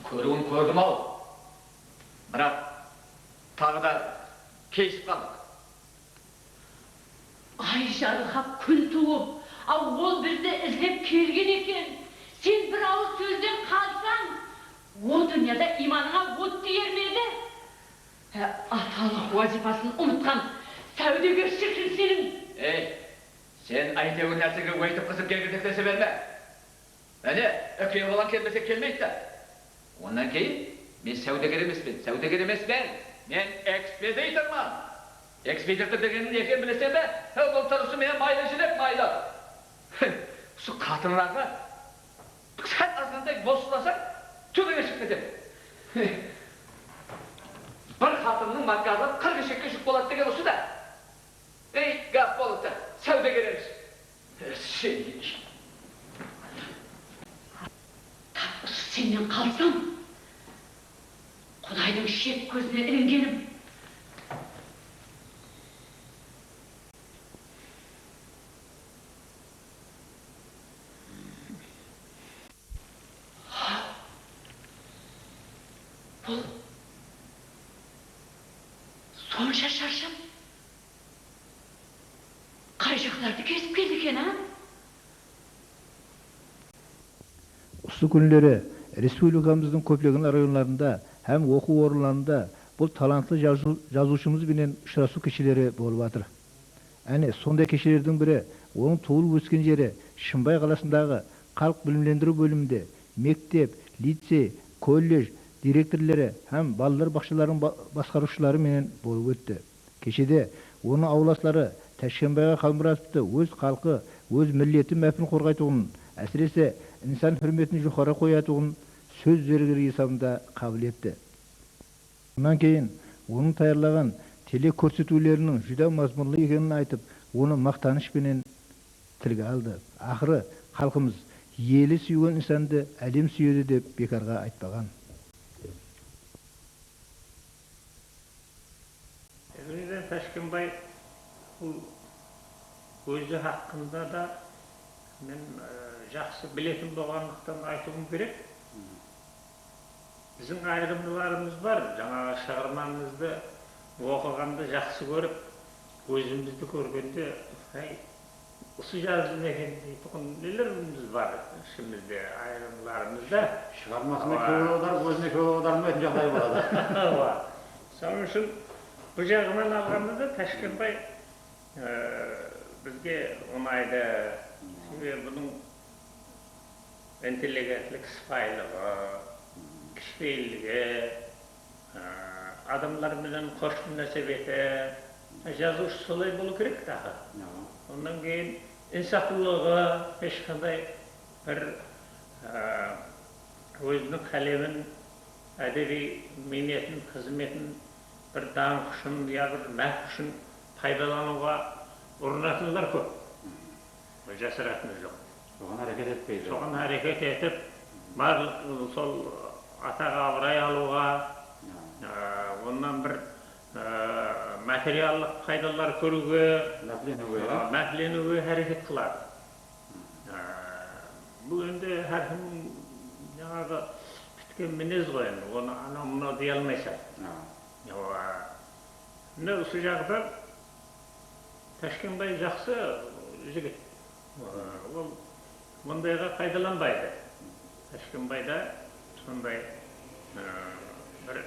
Көруін көрдім ау. Бірақ тағы да кейсіп қалдық. Ай жарыға күн туып, ол бізді іздеп келген екен. Сен бір ауыз сөзден қалсаң, о дүнияда иманыңа от тиер ме еді? Аталық уазифасын ұмытқан сәудегер шіркін сенің. Сен әйтеуір нәрсеге өйтіп қызып келгендіктесе берме. Әне, күйеу балаң келмесе келмейді да. Онан кейін, мен сәудегер емеспен. Мен экспедитормын. Экспедитор дегенін некен білесен бе? Бұл тұрысы мен майлы жинеп, майлы. Осы қатынларға сәт азғандай босыласақ, төбеге шығып кетеді. Бір қатынның марказы 40 шекке жүк болады деген осы да. Гап болды, сәудегер емес. Сенен қалсам, Құдайдың шет көзіне ілінгенім. Бұл сонша шаршап, қай жақтарды кезіп келді екен, а? Осы күнлері республикамыздың көптеген районларында һәм оқу орындарында бұл талантлы жазушымыз менен ұшырасу кешелері болып жатыр. Әне сондай кешелердің бірі оның туылып өскен жері Шымбай қаласындағы халық білімлендіру бөлімінде мектеп, лицей, колледж директорлары һәм балалар бақшаларының басқарушылары менен болып өтті. Кешеде оның ауласлары Тәшкенбайға Қалмұратовты өз халқы, өз миллеті мәпін қорғайтуын, әсіресе инсан hürmetini жоғары қоятуын сөз зергері есабында қабыл етті. Ondan кейін оның таярлаған теле көрсетулерінің жүдә мазмұнлы екенін айтып, оны мақтанышпенен тілге алды. Ақыры халқымыз елі сүйген инсанды әлем сүйеді деп бекарға айтпаған. Тәшкенбай өзі хақында да мен жақсы білетін болғандықтан айтуым керек. Біздің айырымдыларымыз бар, жаңағы шығармаңызды оқығанды жақсы көріп, өзімізді көргенде, осы жазылым екен дейтін нелеріміз бар ішімізде, айырымдыларымызда. Шығармасына көңіл аударып, өзіне көңіл аудармайтын жағдай болады. Соның үшін бұл жағынан алғанда да Тәшкенбай бізге ұнайды. Себебі бұның интеллигентлік сыпайылығы, кішіпейілігі, адамдармен қош мұнасабеті, жазушы солай болу керек тағы. Ondan кейін инсафлылығы, ешқандай бір өзінің қалемін, әдеби минетін, қызметін бір даңқ үшін, я бір мәк үшін пайдалануға ұрынатындар көп. Жасыратыны жоқ. Соған әрекет етпейді. Соған әрекет етіп, барлық сол атаға абырай алуға, оннан бір материалдық пайдалар көруге, мәпленуге әрекет қылады. Бұл енді әркім жаңағы біткен мінез ғой, оны анау-мынау дей алмайсың. Осы жағда Тәшкенбай жақсы жігіт. Ол мұндайға пайдаланбайды. Тәшкенбайда сондай бір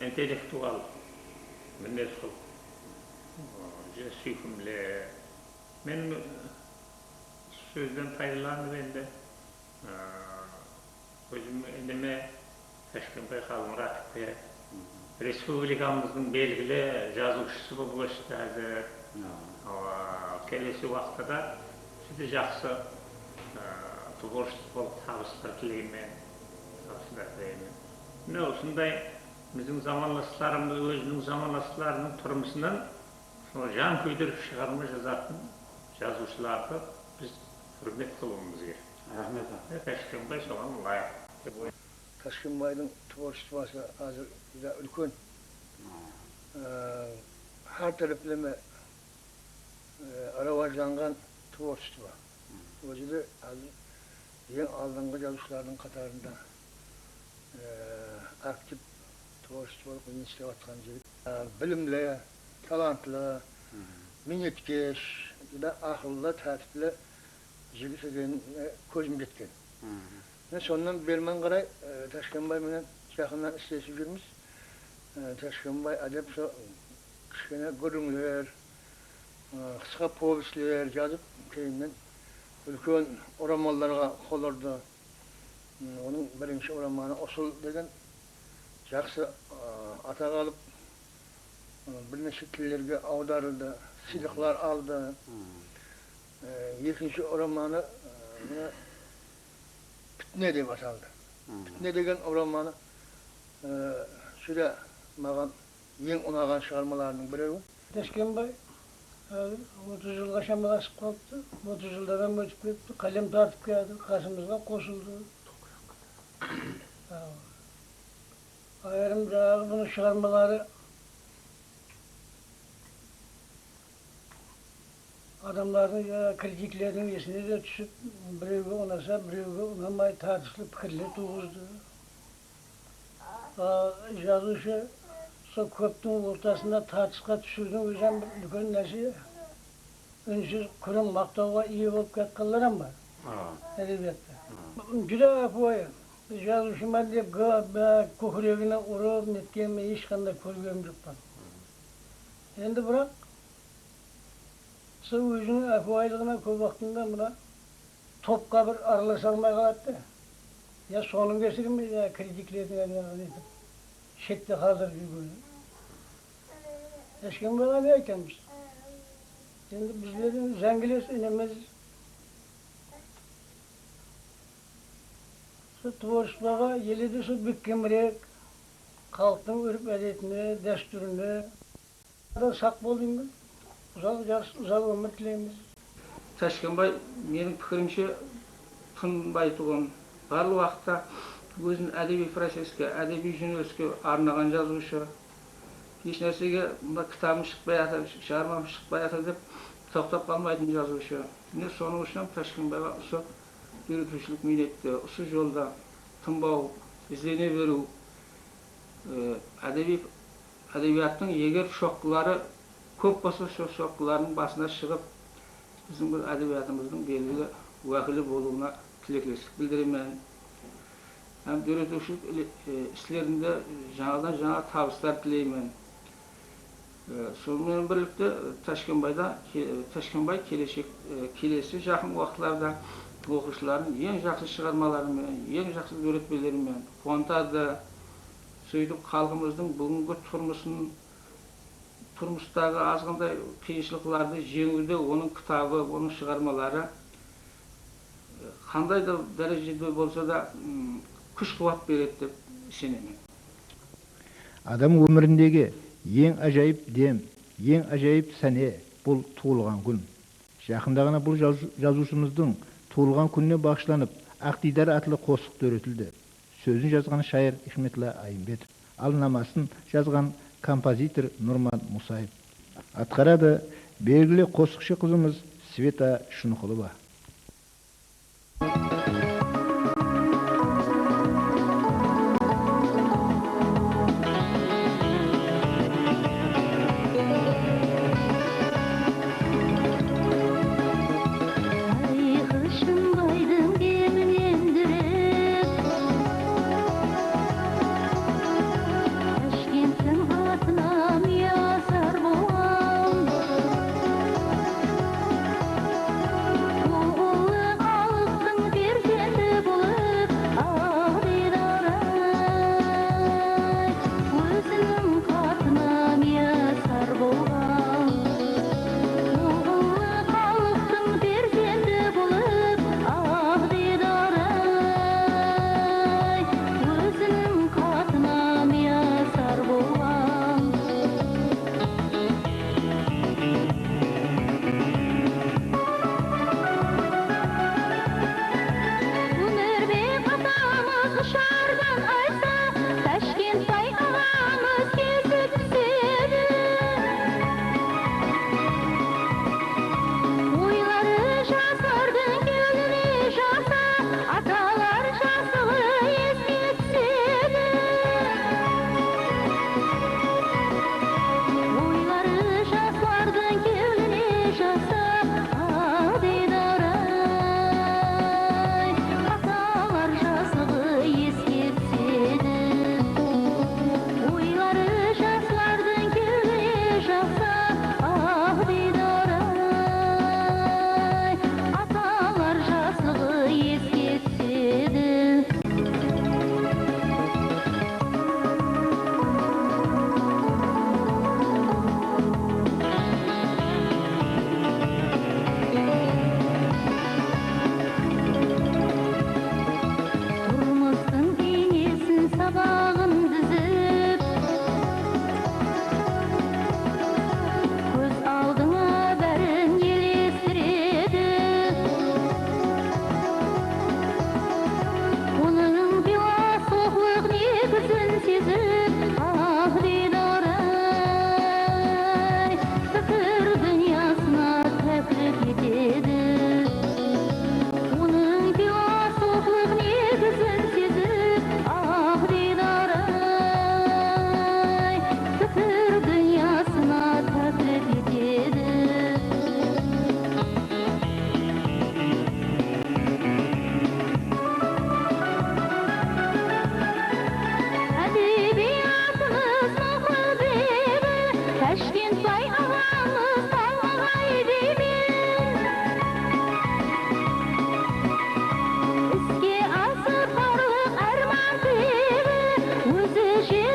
интеллектуал мінез қыл. Сүйкімлі. Мен сөзден пайдаланып енді өзім endeme Тәшкенбай Қалмұратовты республикамыздың белгілі жазушысы болып өсті әзір. Келесі уақытта сөйте жақсы творчестволық табыстар тілеймін. Осындай біздің замандастарымыз, өзінің замандастарының тұрмысынан жан күйдіріп шығарма жазатын жазушыларды біз құрмет қылуымыз керек. Рахмет. Тәшкенбай соған лайық. Тәшкенбайдың творчествосы азыр үлкен. Her taraflama aravajlangan tворчество. Өзі де ең алдыңғы жазушылардың қатарында актив творчестволық өнер істеп жатқан жігіт. Білімлі, талантлы, минеткеш, ақыллы, тәртіплі жігіт екеніне көзім жеткен. Сонdan бермен қарай Тәшкенбай менен жақыннан істесіп жүрміз. Тәшкенбай әдеп кішкене көріңлер, қысқа повестілер жазып, кейіннен үлкен орамалдарға қол ұрды. Оның бірінші ораманы Осыл деген жақсы атақ алып, бірнеше тілдерге аударылды, сыйлықтар алды. Екінші ораманы Бүтіне деп аталды. Бүтіне деген ораманы шүрә маған ең ұнаған шығармаларының біреуі. Тәшкенбай 30 жылға шамаласып қалыпты. 30 жылдан өтіп кетті. Қалем тартып келді, қасымызға қосылды. Айырым жағы бұның шығармалары адамлардың критиклердің есіне де түсіп, біреуге ұнаса, біреуге ұнамай тартысты пікірлер туғызды. Жазушы сол көптің ортасында тартысқа түсудің өзен бір үлкен нәрсе. Үнсіз күрін мақтауға ие болып кеткенлер бар әдебиетте. Жүре апуайы, Жазушыман деп көкірегіне ұрып неткенмен ешқандай көргенім жоқпын. Енді бірақ сол өзінің әфуайлығына көп уақытында мына топқа бір араласа алмай қалады да. Я соның кесірі ме, я критиклердің шетте қалдырып жүргені. Ешкімге не айтамыз? Енді біздердің зәңгілес ініміз творчествоға еледі сол беккемірек, халықтың өріп әдетіне, дәстүріне сақ болдыңыз. Ұзақ өмір тілейміз. Ташкенбай, менің пікірімше, тынбай тұғын. Барлық уақытта өзінің әдеби процеске, әдеби жөнеліске арнаған жазушы. Еш нәрсеге кітабым шықпай жатыр, шығармам шықпай жатыр деп тоқтап қалмайтын жазушы. Міне соның үшін Ташкенбайға осы үйретушілік міндетті, осы жолда тынбау, іздене беру, әдебиеттің егер шоққылары көп болса, шоққылардың басына шығып, біздің бір әдебиетіміздің белгілі уәкілі болуына тілектестік білдіремін. Hem үйретушілік істерінде жаңадан жаңа табыстар тілеймін. Сонымен бірлікте Ташкенбай келесі жақын уақытларда оқушылардың ең жақсы шығармаларымен, ең жақсы үйретпелерімен қуантады. Сөйтіп халқымыздың бүгінгі тұрмыстағы азғандай қиыншылықтарды жеңуде оның кітабы, оның шығармалары қандай да дәрежеде болса да күш қуат береді деп сенемін. Адам өміріндегі ең ажайып дем, ең ажайып сәне бұл туылған күн. Жақында ғана бұл жазушымыздың туылған күніне бағышланып, Ақтидар атлы қосық өретілді. Сөзін жазған шайыр Ихметла Айымбетов, ал намасын жазған композитор Нұрман Мұсаев. Атқарады белгілі қосықшы қызымыз Света Шунқұлова. Oh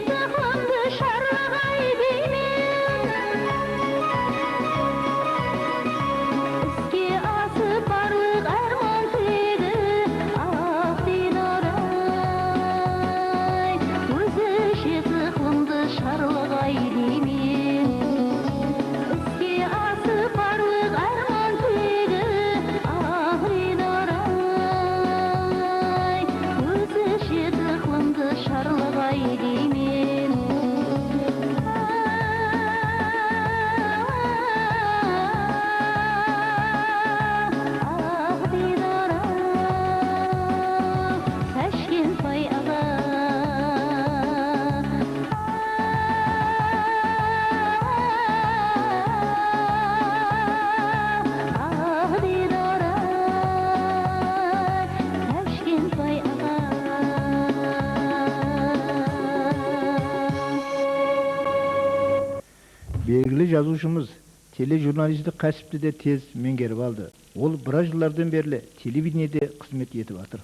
tıklandı şarlagay deymen. Iski asıp barlık arman tiledi ah didaray. Özü şi tıklandı şarlagay deymen. Iski asıp barlık arman tiledi ah didaray. Özü şi tıklandı şarlagay deymen. Ah didaray, Taşkentbay ağa. Ah didaray, Taşkentbay ağa. Belgili жазушымыз тележурналистік кәсіпті де тез меңгеріп алды. Ол біраз жылдардан бері телевидениеде қызмет етіп жатыр.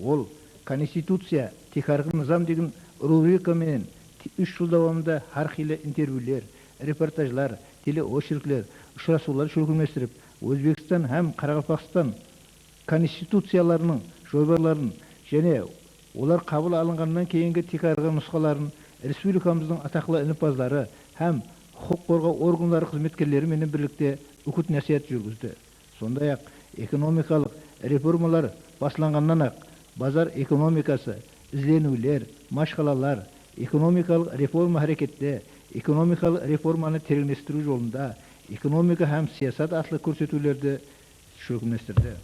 Ол Конституция, тихарғы низам деген рубрикамен 3 жыл давамында әрқилы интервьюлер, репортажлар, телеочерклер, ұшырасулар жүргізіп, Өзбекстан һәм Қарақалпақстан конституцияларының жобаларын және олар қабыл алынғаннан кейінгі тихарғы нұсқаларын республикамыздың атақлы ілімпаздары һәм құқық қорғау органдары қызметкерлері менен бірлікте үгіт насихат жүргізді. Сондай-ақ экономикалық реформалар басланғаннан ақ базар экономикасы, ізденулер, машқалалар, экономикалық реформа әрекетте, экономикалық реформаны тереңдестіру жолында экономика һәм саясат атлы көрсетулерді шөкімдестірді.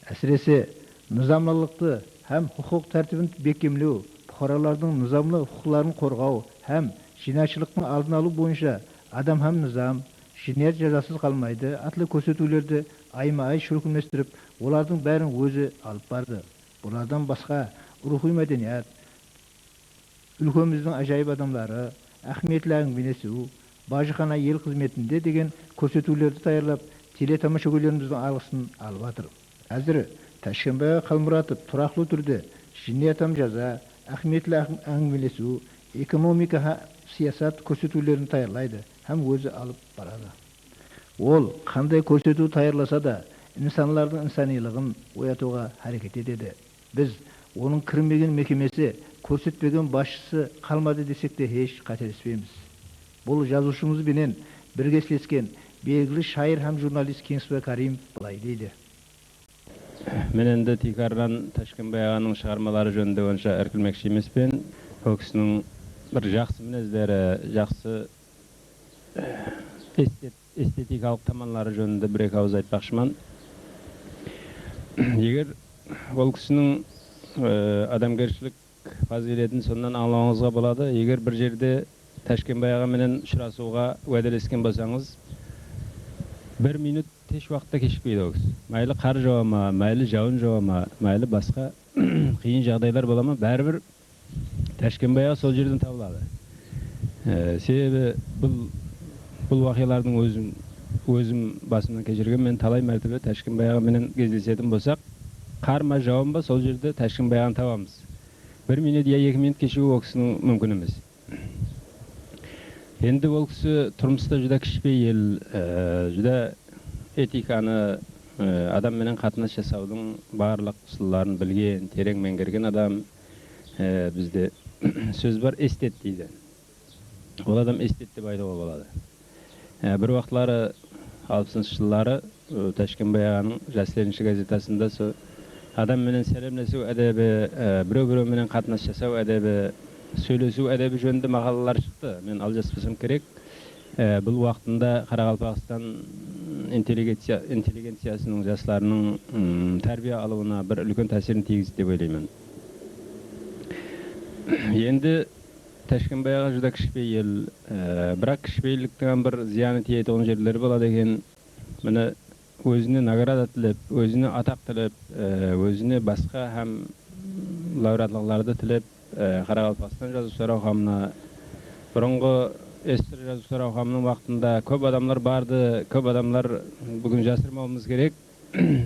Әсіресе низамлылықты һәм құқық тәртібін бекемлеу, бұқаралардың низамлы құқықтарын қорғау һәм жинайшылықтың алдын алу бойынша адам һәм низам жинайят жазасыз қалмайды атлы көрсетулерді айма-ай шөкімдестіріп, олардың бәрін өзі алып барды. Бұлардан басқа рухи мәдениет, өлкөміздің ажайып адамдары, Ахметлі әңгімелесу, Бажықана ел қызметінде деген көрсетулерді таярлап, телетамашөгерлеріміздің алғысын алып жатыр. Әзір Ташкенбай Қалмұратов тұрақлы түрде жинайатам жаза, Ахметлі әңгімелесу, экономика саясат көрсетулерін таярлайды һәм өзі алып барады. Ол қандай көрсету таярласа да инсанлардың инсанилығын оятуға әрекет етеді. Біз оның кірмеген мекемесі, көрсетпеген басшысы қалмады десек те еш қателеспейміз. Бұл жазушымыз бенен біргеслескен белгілі шайыр һәм журналист Кеңесбай Каримов былай дейді. Мен енді Тикардан Ташкенбай ағаның шығармалары жөнінде онша іркілмекші емеспен. Ол кісінің бір жақсы мінездері, жақсы эстетикалық таманлары жөнінде бір-екі ауыз айтпақшыман. Егер ол кісінің адамгершілік фазилетін сондан аңлауыңызға болады. Егер бір жерде Ташкенбай аға менен ұшырасуға уәделескен болсаңыз, 1 минут еш уақытта кешікпейді ол кісі. Майлы қар жауа ма, майлы жауын жауа ма, майлы басқа қиын жағдайлар бола ма, бәрібір Ташкенбай аға сол жерден табылады. Себебі бұл уақиялардың өзім басымнан кешірген, мен талай мәртебе Ташкенбай аға менен кездесетін болсақ, қар ма жауын ба сол жерде Ташкенбай ағаны табамыз. 1 минут я 2 минут кешігу ол кісінің мүмкін емес. Енді ол кісі тұрмыста жүда кішіпейіл, жүда этиканы, адам менен қатынас жасаудың барлық ұсылларын білген, терең меңгерген адам. Бізде сөз бар, эстет дейді. Ол адам эстет деп айтуға болады. Бір уақытлары 60-шы жыллары Ташкенбай ағаның Жасленші газетасында адам менен сәлемлесу әдебі, біреу менен қатынас жасау әдебі, сөйлесу әдебі жөнінде мақалалар шықты. Мен алжаспасам керек. Бұл уақытында Қарақалпақстан интеллигенциясының жастарының тәрбие алуына бір үлкен тәсерін тигізді деп ойлаймын. Енді Ташкенбай аға жүда кішіпейіл, бірақ кішіпейліктің бір зияны тиетін жерлері болады екен. Мені өзіне награда тілеп, өзіне атақ тілеп, өзіне басқа һәм лауреатлықтарды тілеп, Қарақалпақстан жазушылар қауымына, бұрынғы СССР жазушылар қауымының уақытында көп адамдар барды, көп адамдар бүгін жасырмауымыз керек.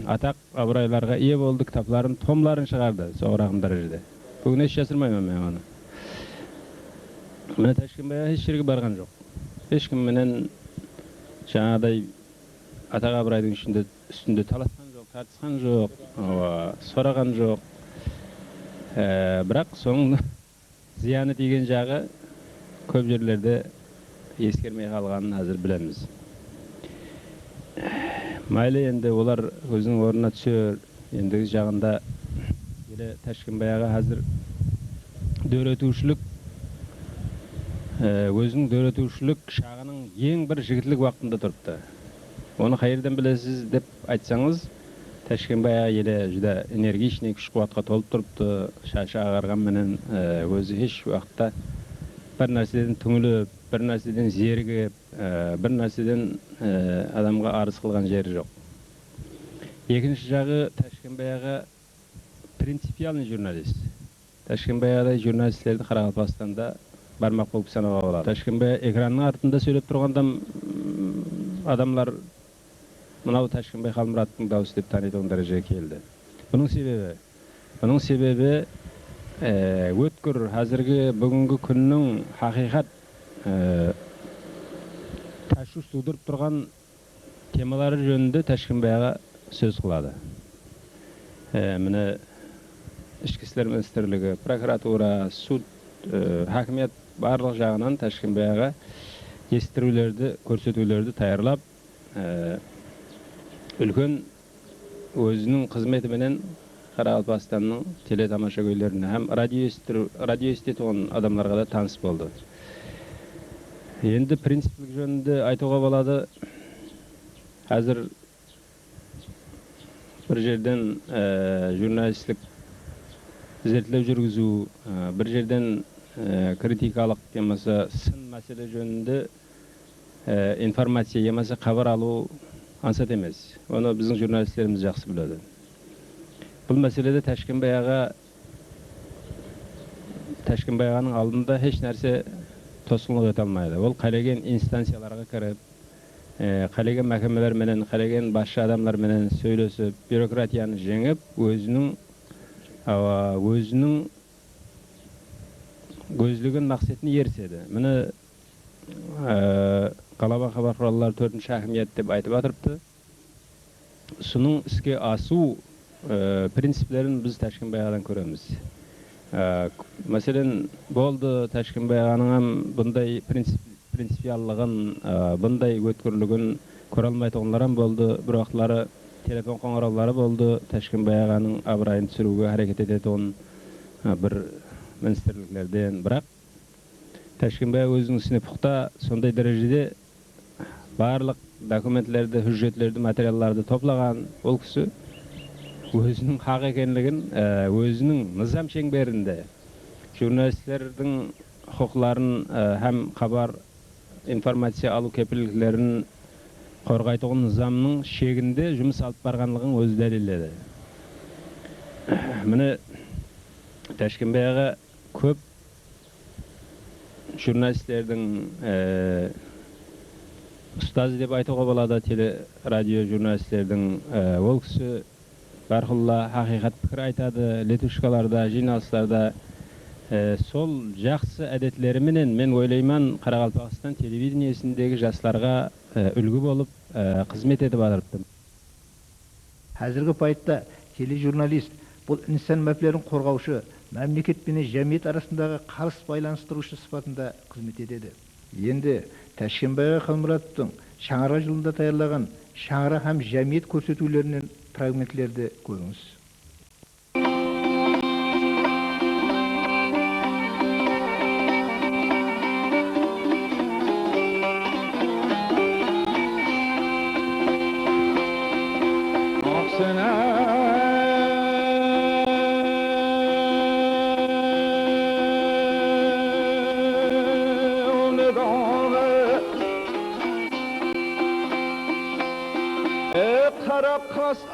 Атақ абырайларға ие болды, кітапларын, томларын шығарды, соғырағым дәрежеде. Бүгін еш жасырмаймын мен оны. Мен Тәшкенбайға еш жерге барған жоқ. Ешкім менен жаңағыдай Атақ абырайдың үстінде таласқан жоқ, тартысқан жоқ, сораған жоқ. Бірақ соның зияны тиген жағы көп жерлерде ескермей қалғанын әзір білеміз. Майлы енді олар өзінің орнына түсер, ендігі жағында Тәшкенбайға әзір дөретушілік, өзінің дөретушілік шағының ең бір жігітлік уақытында тұрыпты. Оны қайырдан білесіз деп айтсаңыз, Тәшкенбайға еле жүдә энергичный, күш қуатқа толып тұрыпты, шашы ағарған менен өзі еш уақытта бір нәрседен түңіліп, бір нәрседен зергіп, бір нәрседен адамға арыз қылған жері жоқ. Екінші жағы Тәшкенбайға принципиальный журналист. Тәшкенбайғадай журналистерді Қарақалпақстанда бармақ болып санауға болады. Тәшкенбай экранның артында сөйлеп тұрғанда адамлар мынау Тәшкенбай Қалмұраттың дауысы деп танитын дәрежеге келді. Бұның себебі өткір қазіргі бүгінгі күннің хақиқат тәшвіш тудырып тұрған темалары жөнінде Тәшкенбайға сөз қылады. Міне ішкі істер министрлігі, прокуратура, суд, хакимият барлық жағынан Тәшкенбайға естірулерді, көрсетулерді таярлап, үлкен өзінің қызметіменен Қарақалпақстанның телетамаша көйлеріне һәм радио естетуған адамларға да таныс болды. Енді принциплік жөнінде айтуға болады. Қазір бір жерден журналистік зерттеу жүргізу, бір жерден критикалық емесі сын мәселе жөнінде информация емесі хабар алу ансат емес. Оны біздің журналистеріміз жақсы біледі. Бұл мәселеде Тәшкенбайғаның алдында еш нәрсе тосқынлық ете алмайды. Ол қалеген инстанцияларға кіріп, қалеген мәкемелер менен, қалеген басшы адамдар менен сөйлесіп, бюрократияны жеңіп, өзінің көздеген мақсатын ерседі. Міне Қалаба хабар құралдары 4-ші хакимият деп айтып атырыпты. Сұның іске асу принциплерін біз Тәшкенбайғадан көреміз. Мәселен, болды Тәшкенбайғаның бұндай принципиаллығын, бұндай өткірлігін көре алмайтығынларан болды. Бір уақытлары телефон қоңыраулары болды. Тәшкенбайғаның абырайын түсіруге әрекет ететін бір министрліктерден. Бірақ Тәшкенбай өзінің ісіне пұқта сондай дәрежеде барлық документлерді, хүжжетлерді, материалларды топлаған ол кісі өзінің хақ екенлігін, өзінің низам шеңберінде журналистердің құқыларын һәм хабар информация алу кепілдіктерін қорғайтын низамның шегінде жұмыс алып барғанлығын өзі дәлелдеді. Міне Тәшкенбайға көп журналистердің ұстазы деп айтуға болады, телерадио журналистердің. Ол кісі барқылла хақиқат пікір айтады, летушкаларда, жиналыстарда. Сол жақсы әдетлеріменен мен ойлайман Қарақалпақстан телевидениесіндегі жастарға үлгі болып қызмет етіп атырыпты. Қазіргі пайтта тележурналист бұл инсан мәселелерін қорғаушы, мемлекет пен жәмиет арасындағы қарыс байланыстырушы сипатында қызмет етеді. Енді Тәшкенбайға Қалмұраттың Шаңыра жылында таярлаған Шаңыра һәм жәмиет көрсетулерінен фрагментлерді көріңіз.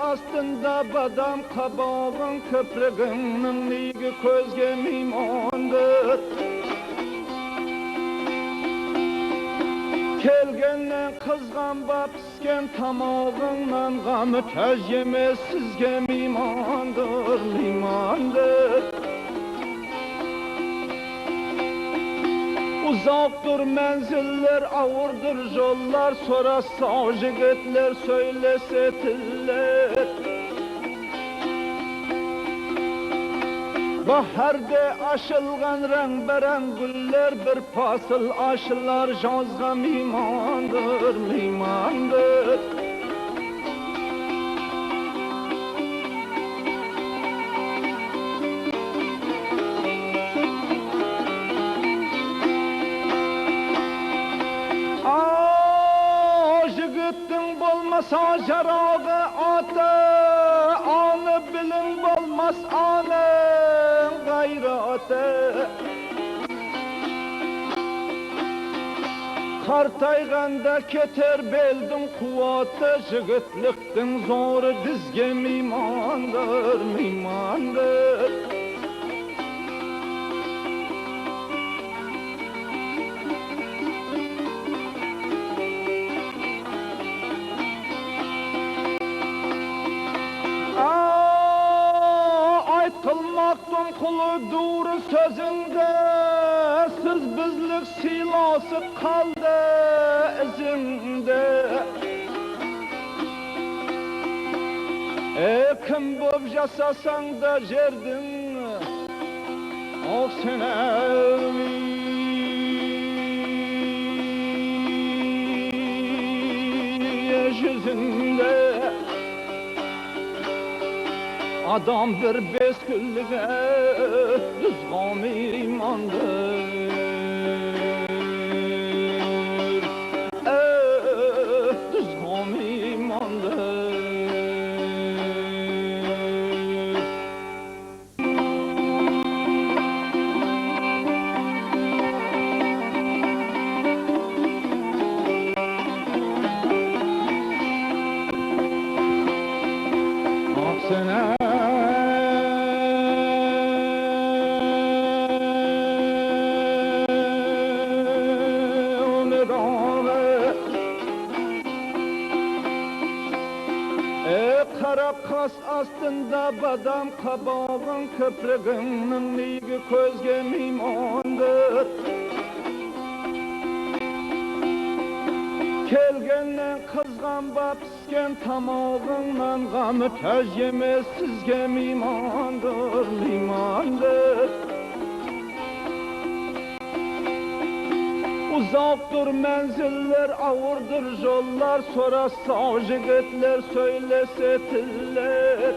Astında badam kabağın köprüğünün neygi közge meymondu. pişken tamağından gamı tez yemez sizge mimandır, mimandır. Uzaktır menziller, ağırdır yollar, sonra sağ jigitler söylese tiller. Baharda aşılgan rengberen güller, bir pasıl aşılar yazga mimandır, mimandır. Jigittin bolmasa jarağı atı, anı bilin bolmas anın gayratı. Kartayganda keter beldin kuvatı, jigitliktin zoru dizge mimandır, mimandır. Kılmaktın kulu doğru sözünde, siz bizlik silası kaldı izinde. Kim böp jasasan da jerdin, o sene yüzünde. Adam bir beş güllüge düzgün imandır. Düzgün imandır. Aksine kas astında badam kabağın köprüğünün neygi közge mimandır. Kelgenden kızgan bapsken tamağından gamı tez yemez sizge mimandır, mimandır. Uzaktır menziller, ağırdır yollar, sonra sağ jigitler söylese tiller.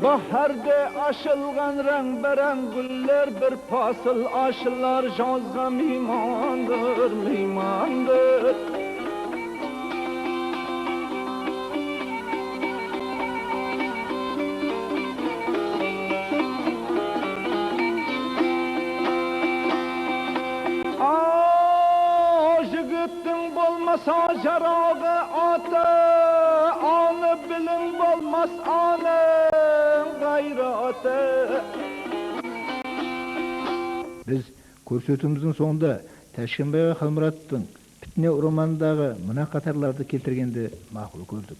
Baharda aşılgan rengberen güller, bir pasıl aşılar yazga mimandır, mimandır. Jigittin bolmasa jarağı atı, anı bilin bolmas anın gayratı. Biz көрсөтүүбүздүн соңунда Ташкенбай Халмураттын Питне романындагы мына катарларды келтиргенди макул көрдүк.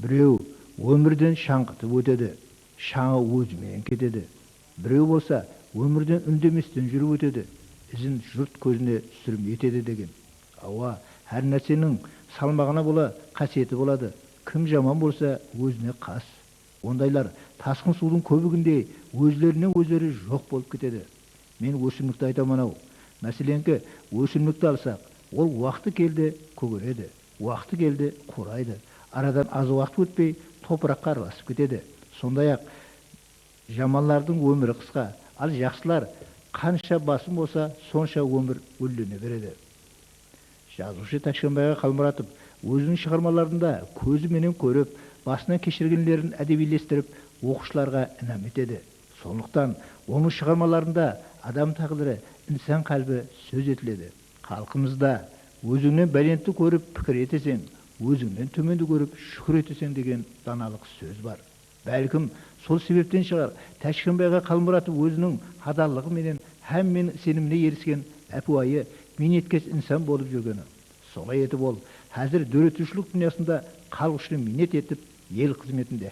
Бирөө өмүрдөн шаңкытып өтөдү, шаңы өзү менен кетеди. Бирөө болсо өмүрдөн үндеместен жүрүп өтөдү, изин жұрт көзүнө сүрүм етеді деген. Ава, her нәрсенің салмағына бола қасиеті болады. Кім жаман болса өзіне қас. Ондайлар тасқын судың көбігінде өзлеріне өздері жоқ болып кетеді. Мен өсімлікті айтамын ау. Мәселенкі өсімлікті алсақ, ол уақыты келді көгереді, уақыты келді қурайды. Арадан аз уақыт өтпей топыраққа араласып кетеді. Сондай-ақ жаманлардың өмірі қысқа, ал жақсылар қанша басым болса, сонша өмір өлене береді. Жазушы Ташкенбай Халмуратов өзінің шығармаларында көзі менен көріп, басынан кешіргенлерін әдебилестіріп, оқушыларға інәм етеді. Сондықтан оның шығармаларында адам тағдыры, инсан қалбы сөз етіледі. Халқымызда өзіңнен бәлентті көріп пікір етесең, өзіңнен төменді көріп шүкір етесең деген даналық сөз бар. Бәлкім сол себептен шығар Ташкенбай Халмуратов өзінің адалдығы менен һәм мен сеніміне еріскен әпуайы минеткес инсан болып жүргені. Солай етіп ол, әзір дөретушілік дүниясында қалғышты минет етіп, ел қызметінде.